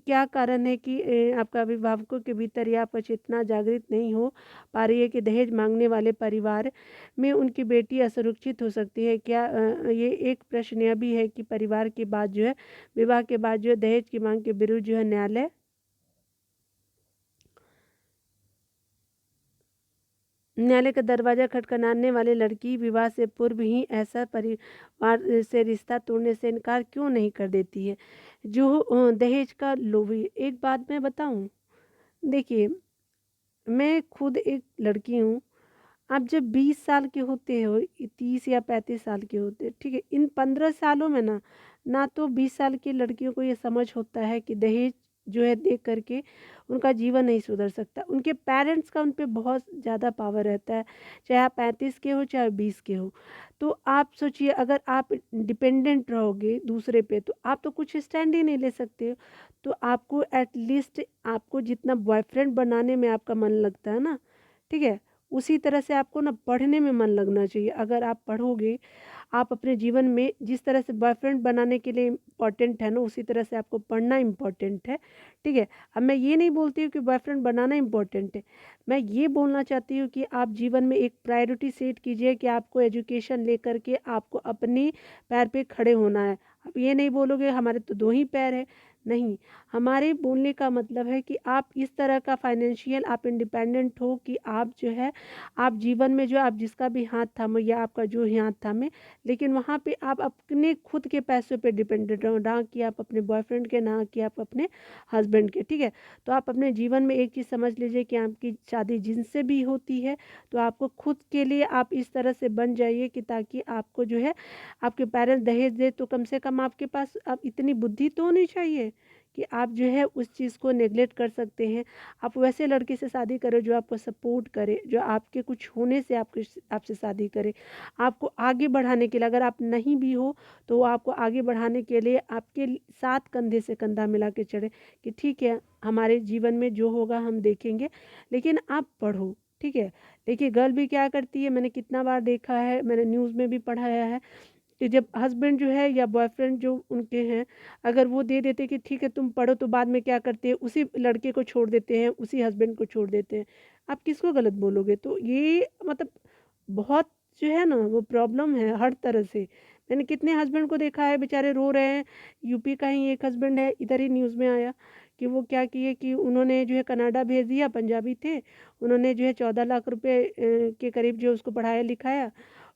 क्या कारण है कि आपका अभिभावकों के भीतर या आपका चेतना जागृत नहीं हो पा रही है कि दहेज मांगने वाले परिवार में उनकी बेटी असुरक्षित हो सकती है। क्या ये एक प्रश्न यह भी है कि परिवार के बाद जो है विवाह के बाद जो है दहेज की मांग के विरुद्ध जो है न्यायालय न्यायालय का दरवाजा खटखटाने वाली लड़की विवाह से पूर्व ही ऐसा परिवार से रिश्ता तोड़ने से इनकार क्यों नहीं कर देती है जो दहेज का लोभी। एक बात मैं बताऊं, देखिए मैं खुद एक लड़की हूँ। आप जब 20 साल के होते हो, 30 या 35 साल के होते हैं, ठीक है, इन 15 सालों में ना ना तो 20 साल की लड़कियों को ये समझ होता है कि दहेज जो है दे करके उनका जीवन नहीं सुधर सकता। उनके पेरेंट्स का उन पे बहुत ज़्यादा पावर रहता है, चाहे आप 35 के हो चाहे 20 के हो। तो आप सोचिए, अगर आप डिपेंडेंट रहोगे दूसरे पे तो आप तो कुछ स्टैंड ही नहीं ले सकते हो। तो आपको एटलीस्ट आपको जितना बॉयफ्रेंड बनाने में आपका मन लगता है ना, ठीक है, उसी तरह से आपको ना पढ़ने में मन लगना चाहिए। अगर आप पढ़ोगे, आप अपने जीवन में जिस तरह से बॉयफ्रेंड बनाने के लिए इम्पोर्टेंट है ना, उसी तरह से आपको पढ़ना इम्पोर्टेंट है, ठीक है। अब मैं ये नहीं बोलती हूँ कि बॉयफ्रेंड बनाना इम्पोर्टेंट है, मैं ये बोलना चाहती हूँ कि आप जीवन में एक प्रायोरिटी सेट कीजिए कि आपको एजुकेशन लेकर के आपको अपने पैर पे खड़े होना है। अब ये नहीं बोलोगे हमारे तो 2 ही पैर है, नहीं। हमारे बोलने का मतलब है कि आप इस तरह का फाइनेंशियल आप इंडिपेंडेंट हो कि आप जो है, आप जीवन में जो आप जिसका भी हाथ थामे या आपका जो ही हाथ थामे, लेकिन वहाँ पे आप अपने खुद के पैसों पे डिपेंडेंट रहो, ना कि आप अपने बॉयफ्रेंड के, ना कि आप अपने हस्बैंड के, ठीक है। तो आप अपने जीवन में एक चीज़ समझ लीजिए कि आपकी शादी जिनसे भी होती है तो आपको खुद के लिए आप इस तरह से बन जाइए कि ताकि आपको जो है आपके पेरेंट्स दहेज दे तो कम से कम आपके पास अब इतनी बुद्धि तो होनी चाहिए कि आप जो है उस चीज़ को नेगलेक्ट कर सकते हैं। आप वैसे लड़के से शादी करें जो आपको सपोर्ट करे, जो आपके कुछ होने से आपके आपसे शादी करे, आपको आगे बढ़ाने के लिए। अगर आप नहीं भी हो तो वो आपको आगे बढ़ाने के लिए आपके साथ कंधे से कंधा मिला के चढ़े कि ठीक है, हमारे जीवन में जो होगा हम देखेंगे, लेकिन आप पढ़ो, ठीक है। देखिए गर्ल भी क्या करती है, मैंने कितना बार देखा है, मैंने न्यूज़ में भी पढ़ाया है कि जब हस्बैंड जो है या बॉयफ्रेंड जो उनके हैं, अगर वो दे देते कि ठीक है तुम पढ़ो, तो बाद में क्या करते हैं, उसी लड़के को छोड़ देते हैं, उसी हस्बैंड को छोड़ देते हैं। आप किसको गलत बोलोगे? तो ये मतलब बहुत जो है ना वो प्रॉब्लम है हर तरह से। मैंने कितने हस्बैंड को देखा है बेचारे रो रहे हैं। यूपी का ही एक हस्बैंड है, इधर ही न्यूज़ में आया कि वो क्या किए कि उन्होंने जो है कनाडा भेज दिया, पंजाबी थे, उन्होंने जो है 14 लाख रुपए के करीब जो उसको पढ़ाया लिखाया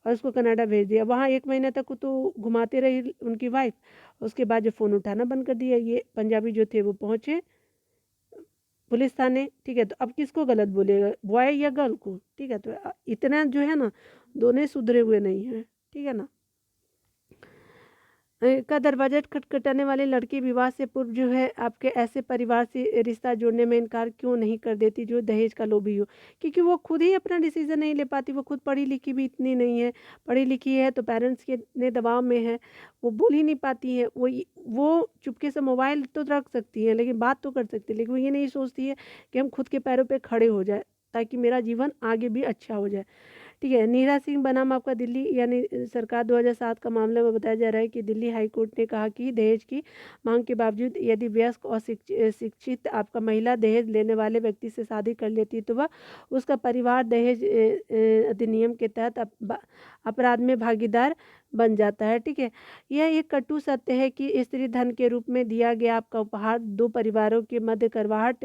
और उसको कनाडा भेज दिया। वहाँ 1 महीने तक तो घुमाते रही उनकी वाइफ, उसके बाद जो फ़ोन उठाना बंद कर दिया। ये पंजाबी जो थे वो पहुँचे पुलिस थाने, ठीक है। तो अब किसको गलत बोलेगा, बॉय या गर्ल को? ठीक है, तो इतना जो है ना दोनों ही सुधरे हुए नहीं हैं, ठीक है ना। का दरवाजा खटखटाने वाली लड़की विवाह से पूर्व जो है आपके ऐसे परिवार से रिश्ता जोड़ने में इनकार क्यों नहीं कर देती जो दहेज का लोभी हो? क्योंकि वो खुद ही अपना डिसीजन नहीं ले पाती। वो खुद पढ़ी लिखी भी इतनी नहीं है, पढ़ी लिखी है तो पेरेंट्स के ने दबाव में है, वो बोल ही नहीं पाती है। वो चुपके से मोबाइल तो रख सकती है, लेकिन बात तो कर सकती है, लेकिन वो ये नहीं सोचती है कि हम खुद के पैरों पे खड़े हो जाए ताकि मेरा जीवन आगे भी अच्छा हो जाए। ठीक है, नीरा सिंह बनाम आपका दिल्ली यानी सरकार 2007 का मामले में बताया जा रहा है कि दिल्ली हाई कोर्ट ने कहा कि दहेज की मांग के बावजूद यदि वयस्क और शिक्षित आपका महिला दहेज लेने वाले व्यक्ति से शादी कर लेती तो वह उसका परिवार दहेज अधिनियम के तहत अपराध में भागीदार बन जाता है। ठीक है, यह एक कटु सत्य है कि स्त्री धन के रूप में दिया गया आपका उपहार दो परिवारों के मध्य करवाहट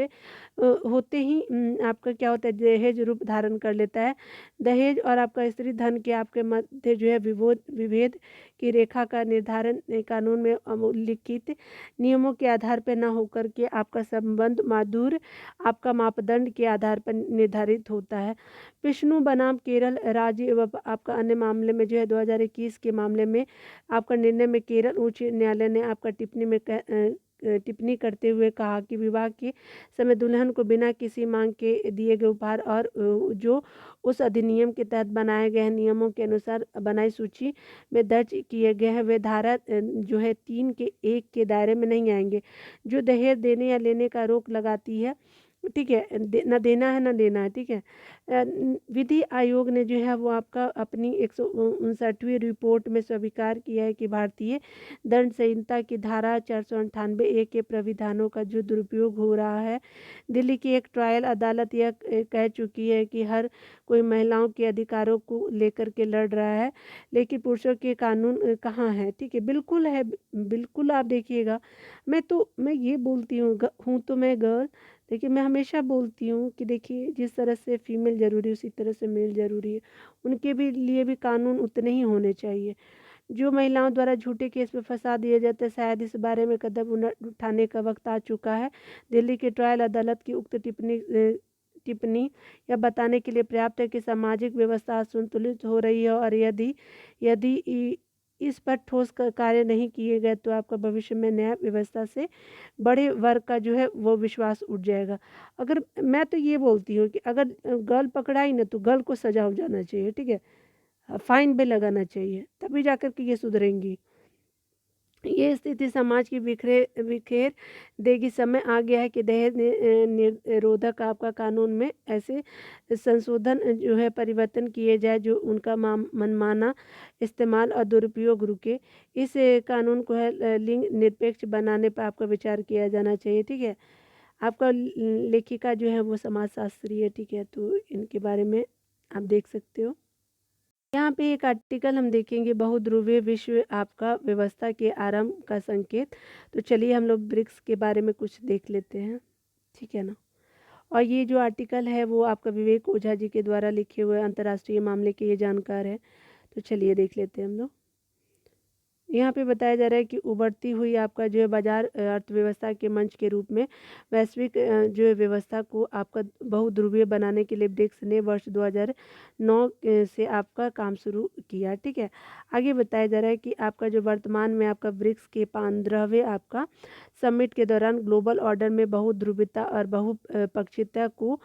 होते ही आपका क्या होता है, दहेज रूप धारण कर लेता है। दहेज और आपका स्त्री धन के आपके मध्य जो है विभेद की रेखा का निर्धारण कानून में उल्लिखित नियमों के आधार पर न होकर के आपका संबंध माधुर्य आपका मापदंड के आधार पर निर्धारित होता है। विष्णु बनाम केरल राज्य व आपका अन्य मामले में जो है 2021 के मामले में आपका निर्णय में केरल उच्च न्यायालय ने आपका टिप्पणी करते हुए कहा कि विवाह के समय दुल्हन को बिना किसी मांग के दिए गए उपहार और जो उस अधिनियम के तहत बनाए गए नियमों के अनुसार बनाई सूची में दर्ज किए गए हैं वे धारा जो है 3 के 1 के दायरे में नहीं आएंगे, जो दहेज देने या लेने का रोक लगाती है। ठीक है, न देना है न लेना है। ठीक है, विधि आयोग ने जो है वो आपका अपनी 159वीं रिपोर्ट में स्वीकार किया है कि भारतीय दंड संहिता की धारा 498 के प्राविधानों का जो दुरुपयोग हो रहा है। दिल्ली की एक ट्रायल अदालत यह कह चुकी है कि हर कोई महिलाओं के अधिकारों को लेकर के लड़ रहा है, लेकिन पुरुषों के कानून कहाँ है। ठीक है, बिल्कुल है, बिल्कुल। आप देखिएगा, मैं ये बोलती हूँ तो मैं गर्ल, देखिए, मैं हमेशा बोलती हूँ कि देखिए, जिस तरह से फीमेल ज़रूरी है उसी तरह से मेल ज़रूरी है। उनके भी लिए भी कानून उतने ही होने चाहिए। जो महिलाओं द्वारा झूठे केस में फंसा दिए जाते हैं, शायद इस बारे में कदम उठाने का वक्त आ चुका है। दिल्ली की ट्रायल अदालत की उक्त टिप्पणी यह बताने के लिए पर्याप्त है कि सामाजिक व्यवस्था असंतुलित हो रही है, और यदि यदि इस पर ठोस कार्य नहीं किए गए तो आपका भविष्य में न्याय व्यवस्था से बड़े वर्ग का जो है वो विश्वास उठ जाएगा। अगर मैं तो ये बोलती हूँ कि अगर गर्ल पकड़ाई ना तो गर्ल को सजा हो जाना चाहिए, ठीक है? फाइन भी लगाना चाहिए, तभी जाकर के ये सुधरेंगी। ये स्थिति समाज की बिखेर देगी। समय आ गया है कि दहेज निरोधक आपका कानून में ऐसे संशोधन जो है परिवर्तन किए जाए जो उनका मनमाना इस्तेमाल और दुरुपयोग रुके। इस कानून को है लिंग निरपेक्ष बनाने पर आपका विचार किया जाना चाहिए, ठीक है? आपका लेखिका जो है वो समाजशास्त्री है, ठीक है? तो इनके बारे में आप देख सकते हो। यहाँ पे एक आर्टिकल हम देखेंगे, बहुध्रुवीय विश्व आपका व्यवस्था के आरंभ का संकेत। तो चलिए हम लोग ब्रिक्स के बारे में कुछ देख लेते हैं, ठीक है ना? और ये जो आर्टिकल है वो आपका विवेक ओझा जी के द्वारा लिखे हुए अंतर्राष्ट्रीय मामले के ये जानकार है। तो चलिए देख लेते हैं हम लोग। यहाँ पे बताया जा रहा है कि उभरती हुई आपका जो है बाजार अर्थव्यवस्था के मंच के रूप में वैश्विक जो है व्यवस्था को आपका बहुध्रुवीय बनाने के लिए ब्रिक्स ने वर्ष 2009 से आपका काम शुरू किया, ठीक है? आगे बताया जा रहा है कि आपका जो वर्तमान में आपका ब्रिक्स के 15वें आपका समिट के दौरान ग्लोबल ऑर्डर में बहुध्रुवीयता और बहुपक्षीयता को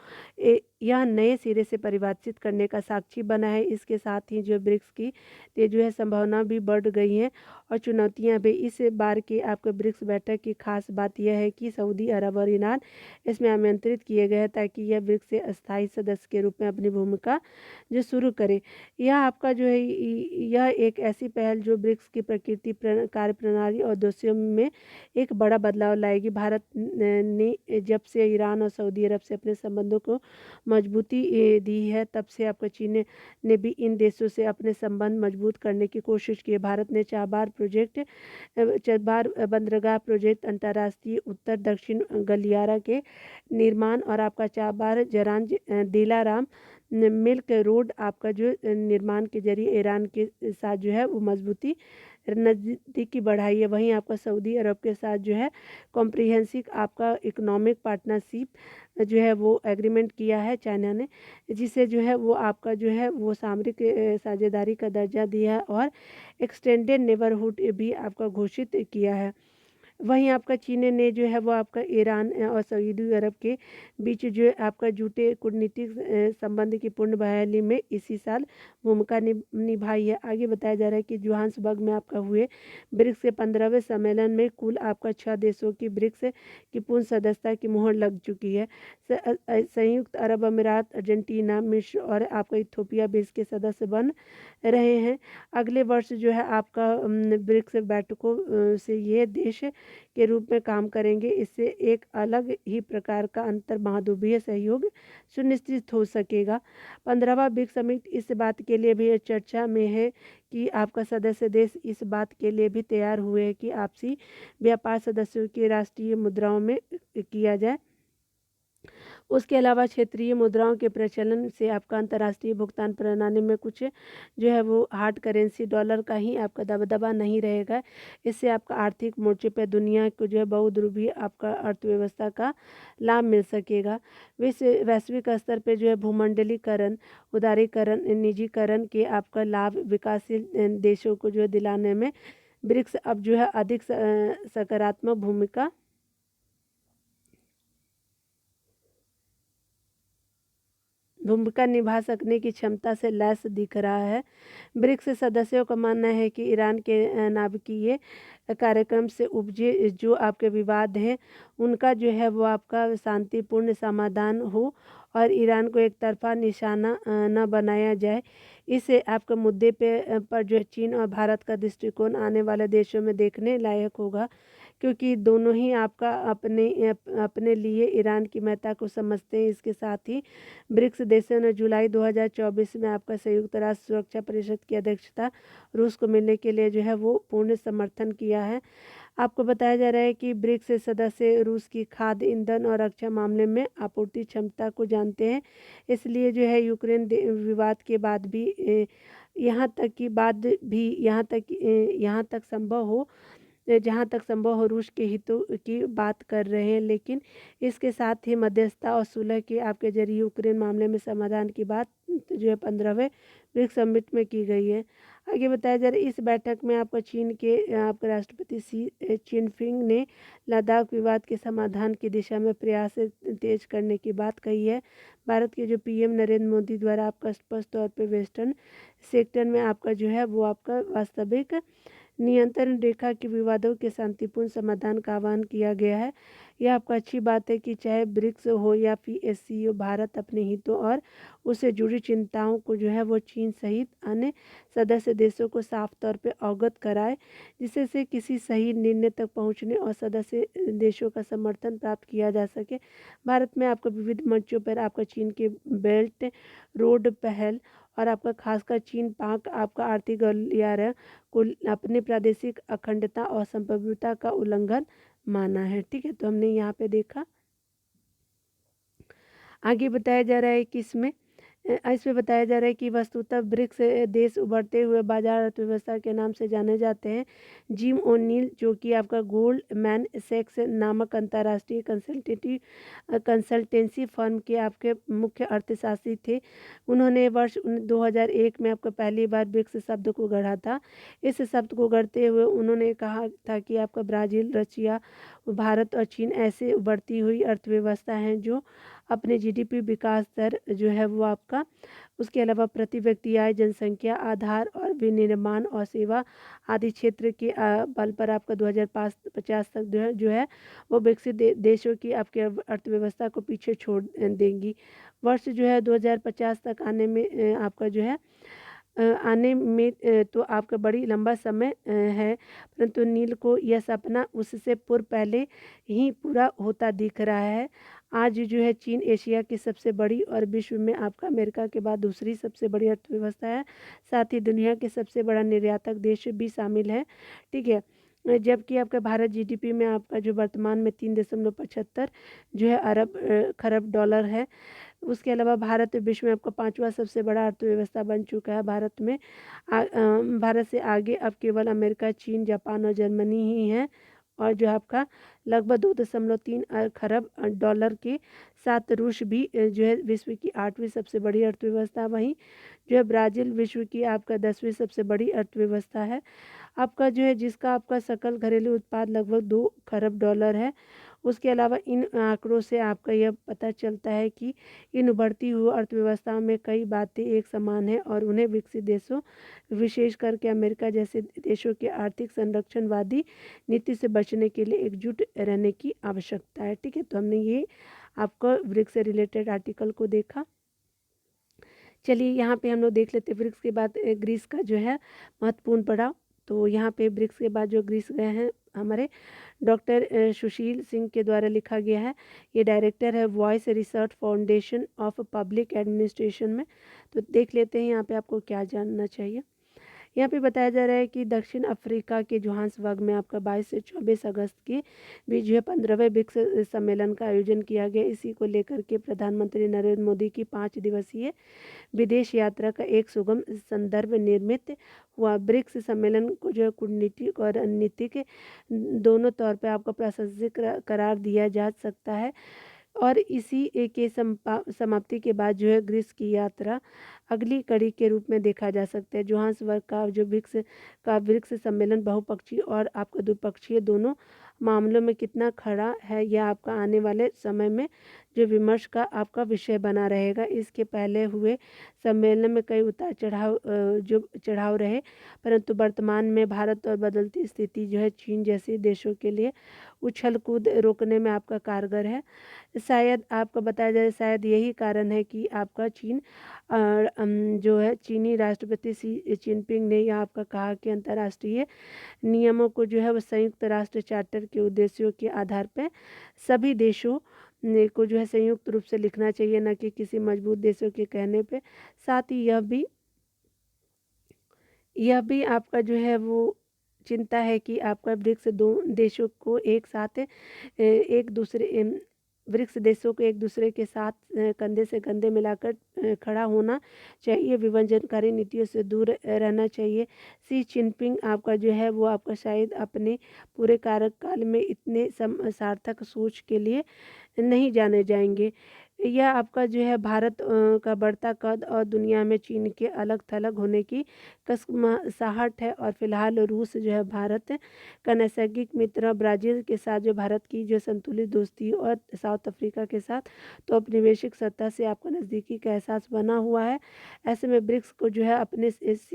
यह नए सिरे से परिभाषित करने का साक्षी बना है। इसके साथ ही जो ब्रिक्स की ये जो है संभावना भी बढ़ गई है और चुनौतियां भी। इस बार के आपके ब्रिक्स बैठक की खास बात यह है कि सऊदी अरब और ईरान इसमें आमंत्रित किए गए हैं ताकि यह ब्रिक्स से अस्थायी सदस्य के रूप में अपनी भूमिका जो शुरू करे। यह आपका जो है यह एक ऐसी पहल जो ब्रिक्स की प्रकृति कार्य प्रणाली और उद्देश्यों में एक बड़ा बदलाव लाएगी। भारत ने जब से ईरान और सऊदी अरब से अपने संबंधों को मजबूती दी है, तब से आपका चीन ने भी इन देशों से अपने संबंध मजबूत करने की कोशिश की है। भारत ने चाबार बंदरगाह प्रोजेक्ट, अंतर्राष्ट्रीय उत्तर दक्षिण गलियारा के निर्माण और आपका चाबार जरान दिलाराम मिल्क रोड आपका जो निर्माण के जरिए ईरान के साथ जो है वो मजबूती नज़दीकी बढ़ाई है। वहीं आपका सऊदी अरब के साथ जो है कॉम्प्रिहेंसिव आपका इकोनॉमिक पार्टनरशिप जो है वो एग्रीमेंट किया है चाइना ने, जिसे जो है वो आपका जो है वो सामरिक साझेदारी का दर्जा दिया है और एक्सटेंडेड नेबरहुड भी आपका घोषित किया है। वहीं आपका चीन ने जो है वो आपका ईरान और सऊदी अरब के बीच जो है आपका झूठे कूटनीतिक संबंध की पूर्ण बहाली में इसी साल भूमिका निभाई है। आगे बताया जा रहा है कि जोहान्सबर्ग में आपका हुए ब्रिक्स के 15वें सम्मेलन में कुल आपका 6 देशों की ब्रिक्स की पूर्ण सदस्यता की मुहर लग चुकी है। संयुक्त अरब अमीरात, अर्जेंटीना, मिस्र और आपका इथोपिया भी इसके सदस्य बन रहे हैं। अगले वर्ष जो है आपका ब्रिक्स बैठकों से ये देश के रूप में काम करेंगे। इससे एक अलग ही प्रकार का अंतर महाद्वीपीय सहयोग सुनिश्चित हो सकेगा। 15वां ब्रिक्स समिट इस बात के लिए भी चर्चा में है कि आपका सदस्य देश इस बात के लिए भी तैयार हुए हैं कि आपसी व्यापार सदस्यों की राष्ट्रीय मुद्राओं में किया जाए। उसके अलावा क्षेत्रीय मुद्राओं के प्रचलन से आपका अंतर्राष्ट्रीय भुगतान प्रणाली में कुछ जो है वो हार्ड करेंसी डॉलर का ही आपका दबदबा नहीं रहेगा। इससे आपका आर्थिक मोर्चे पर दुनिया को जो है बहुध्रुवीय आपका अर्थव्यवस्था का लाभ मिल सकेगा। वैश्विक स्तर पर जो है भूमंडलीकरण, उदारीकरण, निजीकरण के आपका लाभ विकासशील देशों को जो है दिलाने में ब्रिक्स अब जो है अधिक सकारात्मक भूमिका निभा सकने की क्षमता से लैस दिख रहा है। ब्रिक्स सदस्यों का मानना है कि ईरान के नाभिकीय कार्यक्रम से उपजे जो आपके विवाद हैं उनका जो है वो आपका शांतिपूर्ण समाधान हो और ईरान को एक तरफा निशाना न बनाया जाए। इससे आपके मुद्दे पर जो है चीन और भारत का दृष्टिकोण आने वाले देशों में देखने लायक होगा। क्योंकि दोनों ही आपका अपने लिए ईरान की महत्ता को समझते हैं। इसके साथ ही ब्रिक्स देशों ने जुलाई 2024 में आपका संयुक्त राष्ट्र सुरक्षा परिषद की अध्यक्षता रूस को मिलने के लिए जो है वो पूर्ण समर्थन किया है। आपको बताया जा रहा है कि ब्रिक्स सदस्य रूस की खाद्य, ईंधन और रक्षा मामले में आपूर्ति क्षमता को जानते हैं। इसलिए जो है यूक्रेन विवाद के बाद भी यहाँ तक संभव हो जहाँ तक संभव हो रूस के हितों की बात कर रहे हैं। लेकिन इसके साथ ही मध्यस्थता और सुलह के आपके जरिए यूक्रेन मामले में समाधान की बात जो है 15वें ब्रिक्स समिट में की गई है। आगे बताया जा रहा है इस बैठक में आपका चीन के आपके राष्ट्रपति शी चिनफिंग ने लद्दाख विवाद के समाधान की दिशा में प्रयास तेज करने की बात कही है। भारत के जो पीएम नरेंद्र मोदी द्वारा आपका स्पष्ट तौर पे वेस्टर्न सेक्टर में आपका जो है वो आपका वास्तविक नियंत्रण रेखा के विवादों के शांतिपूर्ण समाधान का आह्वान किया गया है। यह आपका अच्छी बात है कि चाहे ब्रिक्स हो या फिर एससीओ, भारत अपने हितों और उससे जुड़ी चिंताओं को जो है वो चीन सहित अन्य सदस्य देशों को साफ तौर पे अवगत कराए, जिससे से किसी सही निर्णय तक पहुंचने और सदस्य देशों का समर्थन प्राप्त किया जा सके। भारत में आपको विविध मंचों पर आपका चीन के बेल्ट रोड पहल और आपका खासकर चीन पाक आपका आर्थिक गलियारा को अपनी प्रादेशिक अखंडता और संप्रभुता का उल्लंघन माना है। ठीक है, तो हमने यहाँ पे देखा। आगे बताया जा रहा है कि इसमें बताया जा रहा है कि वस्तुतः ब्रिक्स देश उभरते हुए बाजार अर्थव्यवस्था के नाम से जाने जाते हैं। जिम ओ'नील जो कि आपका गोल्डमैन सैक्स नामक अंतर्राष्ट्रीय कंसल्टेंसी फर्म के आपके मुख्य अर्थशास्त्री थे। उन्होंने वर्ष 2001 में आपका पहली बार ब्रिक्स शब्द को गढ़ा था। इस शब्द को गढ़ते हुए उन्होंने कहा था कि आपका ब्राज़ील, रशिया, भारत और चीन ऐसे उभरती हुई अर्थव्यवस्था हैं जो अपने जीडीपी विकास दर जो है वो आपका, उसके अलावा प्रति व्यक्ति आय, जनसंख्या आधार और विनिर्माण और सेवा आदि क्षेत्र के बल पर आपका 2050 तक जो है वो विकसित देशों की आपकी अर्थव्यवस्था को पीछे छोड़ देंगी। वर्ष जो है 2050 तक आपका जो है आने में तो आपका बड़ी लंबा समय है, परंतु नील को यह सपना उससे पहले ही पूरा होता दिख रहा है। आज जो है चीन एशिया की सबसे बड़ी और विश्व में आपका अमेरिका के बाद दूसरी सबसे बड़ी अर्थव्यवस्था है। साथ ही दुनिया के सबसे बड़ा निर्यातक देश भी शामिल है। ठीक है, जबकि आपका भारत जीडीपी में आपका जो वर्तमान में 3.75 जो है खरब डॉलर है। उसके अलावा भारत विश्व में आपका 5वां सबसे बड़ा अर्थव्यवस्था बन चुका है। भारत से आगे अब केवल अमेरिका, चीन, जापान और जर्मनी ही हैं, और जो आपका लगभग 2.3 खरब डॉलर के साथ रूस भी जो है विश्व की 8वीं सबसे बड़ी अर्थव्यवस्था। वहीं जो है ब्राज़ील विश्व की आपका 10वीं सबसे बड़ी अर्थव्यवस्था है। आपका जो है जिसका आपका सकल घरेलू उत्पाद लगभग 2 खरब डॉलर है। उसके अलावा इन आंकड़ों से आपका यह पता चलता है कि इन उभरती हुई अर्थव्यवस्थाओं में कई बातें एक समान हैं और उन्हें विकसित देशों, विशेष करके अमेरिका जैसे देशों के आर्थिक संरक्षणवादी नीति से बचने के लिए एकजुट रहने की आवश्यकता है। ठीक है, तो हमने ये आपको ब्रिक्स से रिलेटेड आर्टिकल को देखा। चलिए यहाँ पे हम लोग देख लेते हैं ब्रिक्स के बाद ग्रीस का जो है महत्वपूर्ण पड़ाव। तो यहाँ पे ब्रिक्स के बाद जो ग्रीस गए हैं हमारे डॉक्टर सुशील सिंह के द्वारा लिखा गया है। ये डायरेक्टर है voice research foundation of public administration में। तो देख लेते हैं यहाँ पे आपको क्या जानना चाहिए। यहाँ पे बताया जा रहा है कि दक्षिण अफ्रीका के जोहान्सबर्ग में आपका 22 से 24 अगस्त के बीच जो है 15वें ब्रिक्स सम्मेलन का आयोजन किया गया। इसी को लेकर के प्रधानमंत्री नरेंद्र मोदी की 5 दिवसीय विदेश यात्रा का एक सुगम संदर्भ निर्मित हुआ। ब्रिक्स सम्मेलन को जो है कूटनीतिक और रणनीतिक दोनों तौर पर आपको प्रासंगिक करार दिया जा सकता है, और इसी के समाप्ति के बाद जो है ग्रीस की यात्रा अगली कड़ी के रूप में देखा जा सकता है। जोहान्सबर्ग का जो ब्रिक्स सम्मेलन बहुपक्षीय और आपका द्विपक्षीय दोनों मामलों में कितना खड़ा है, यह आपका आने वाले समय में जो विमर्श का आपका विषय बना रहेगा। इसके पहले हुए सम्मेलन में कई उतार चढ़ाव रहे, परंतु वर्तमान में भारत और बदलती स्थिति जो है चीन जैसे देशों के लिए उछल कूद रोकने में आपका कारगर है। शायद आपको बताया जाए, शायद यही कारण है कि आपका चीन जो है चीनी राष्ट्रपति शी जिनपिंग ने यहाँ आपका कहा कि अंतर्राष्ट्रीय नियमों को जो है वो संयुक्त राष्ट्र चार्टर के उद्देश्यों के आधार पर सभी देशों को जो है संयुक्त रूप से लिखना चाहिए, न कि किसी मजबूत देशों के कहने पे। साथ ही यह भी आपका जो है वो चिंता है कि आपका ब्रिक्स दो देशों को एक साथ एक दूसरे ब्रिक्स देशों को एक दूसरे के साथ कंधे से कंधे मिलाकर खड़ा होना चाहिए, विभाजनकारी नीतियों से दूर रहना चाहिए। शी जिनपिंग आपका जो है वो आपका शायद अपने पूरे कार्यकाल में इतने सार्थक सोच के लिए नहीं जाने जाएंगे। यह आपका जो है भारत का बढ़ता कद और दुनिया में चीन के अलग थलग होने की कसमाहट है। और फिलहाल रूस जो है भारत का नैसर्गिक मित्र, ब्राज़ील के साथ जो भारत की जो संतुलित दोस्ती और साउथ अफ्रीका के साथ तो औपनिवेशिक सत्ता से आपका नज़दीकी का एहसास बना हुआ है। ऐसे में ब्रिक्स को जो है अपने इस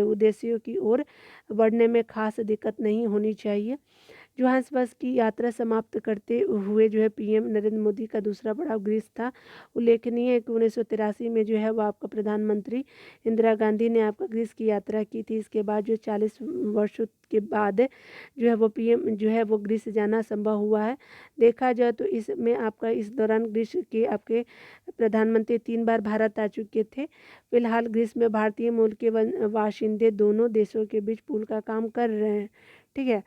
उद्देश्यों की ओर बढ़ने में खास दिक्कत नहीं होनी चाहिए। जोहान्सबर्ग की यात्रा समाप्त करते हुए जो है पीएम नरेंद्र मोदी का दूसरा पड़ाव ग्रीस था। उल्लेखनीय है कि 1983 में जो है वो आपका प्रधानमंत्री इंदिरा गांधी ने आपका ग्रीस की यात्रा की थी। इसके बाद जो 40 वर्षों के बाद जो है वो पीएम जो है वो ग्रीस जाना संभव हुआ है। देखा जाए तो इसमें आपका इस दौरान ग्रीस के आपके प्रधानमंत्री 3 बार भारत आ चुके थे। फिलहाल ग्रीस में भारतीय मूल के बाशिंदे दोनों देशों के बीच पुल का काम कर रहे हैं। ठीक है।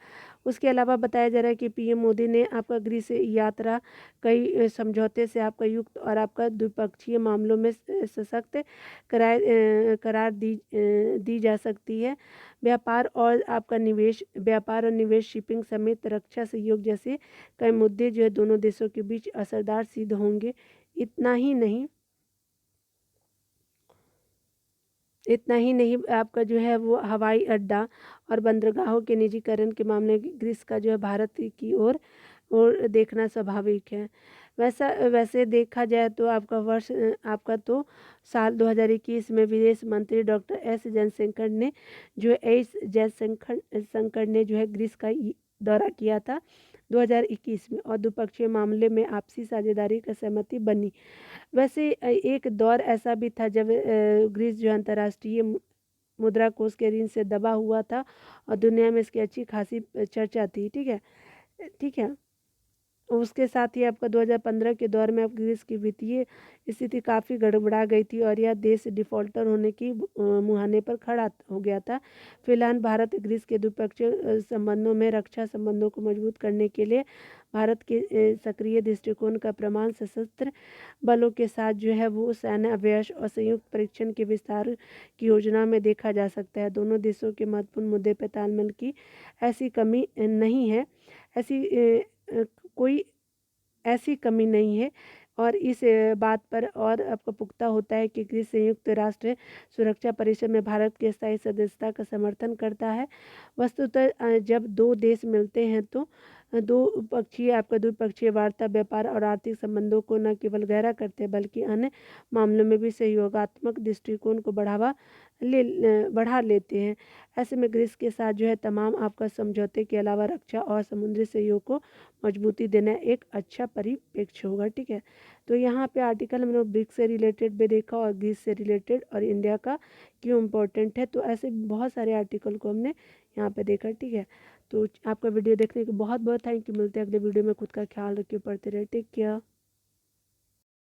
उसके अलावा बताया जा रहा है कि पीएम मोदी ने आपका ग्रीस यात्रा कई समझौते से आपका युक्त और आपका द्विपक्षीय मामलों में सशक्त करार दी जा सकती है। व्यापार और निवेश, शिपिंग समेत रक्षा सहयोग जैसे कई मुद्दे जो है दोनों देशों के बीच असरदार सिद्ध होंगे। इतना ही नहीं आपका जो है वो हवाई अड्डा और बंदरगाहों के निजीकरण के मामले में ग्रीस का जो है भारत की ओर देखना स्वाभाविक है। वैसे देखा जाए तो आपका तो साल 2021 में विदेश मंत्री डॉक्टर एस जयशंकर ने जो है ग्रीस का दौरा किया था 2021 में, और द्विपक्षीय मामले में आपसी साझेदारी का सहमति बनी। वैसे एक दौर ऐसा भी था जब ग्रीस जो अंतर्राष्ट्रीय मुद्रा कोष के ऋण से दबा हुआ था और दुनिया में इसकी अच्छी खासी चर्चा थी। ठीक है, ठीक है। उसके साथ ही आपका 2015 के दौर में अब ग्रीस की वित्तीय स्थिति काफ़ी गड़बड़ा गई थी और यह देश डिफॉल्टर होने की मुहाने पर खड़ा हो गया था। फिलहाल भारत ग्रीस के द्विपक्षीय संबंधों में रक्षा संबंधों को मजबूत करने के लिए भारत के सक्रिय दृष्टिकोण का प्रमाण सशस्त्र बलों के साथ जो है वो सैन्य अभ्यास और संयुक्त परीक्षण के विस्तार की योजना में देखा जा सकता है। दोनों देशों के महत्वपूर्ण मुद्दे पर तालमेल की ऐसी कमी नहीं है कोई ऐसी कमी नहीं है। और इस बात पर और आपको पुख्ता होता है कि ग्रीस संयुक्त राष्ट्र सुरक्षा परिषद में भारत की स्थायी सदस्यता का समर्थन करता है। वस्तुतः जब दो देश मिलते हैं तो द्विपक्षीय वार्ता व्यापार और आर्थिक संबंधों को न केवल गहरा करते हैं बल्कि अन्य मामलों में भी सहयोगात्मक दृष्टिकोण को बढ़ा लेते हैं। ऐसे में ग्रीस के साथ जो है तमाम आपका समझौते के अलावा रक्षा और समुद्री सहयोग को मजबूती देना एक अच्छा परिप्रेक्ष्य होगा। ठीक है, तो यहाँ पे आर्टिकल हमने ब्रिक्स से रिलेटेड भी देखा और ग्रीस से रिलेटेड और इंडिया का क्यों इम्पोर्टेंट है, तो ऐसे बहुत सारे आर्टिकल को हमने यहाँ पे देखा। ठीक है, तो आपका वीडियो देखने के बहुत बहुत थैंक यू। मिलते हैं अगले वीडियो में। खुद का ख्याल रखिए, पढ़ते रहे, टेक केयर।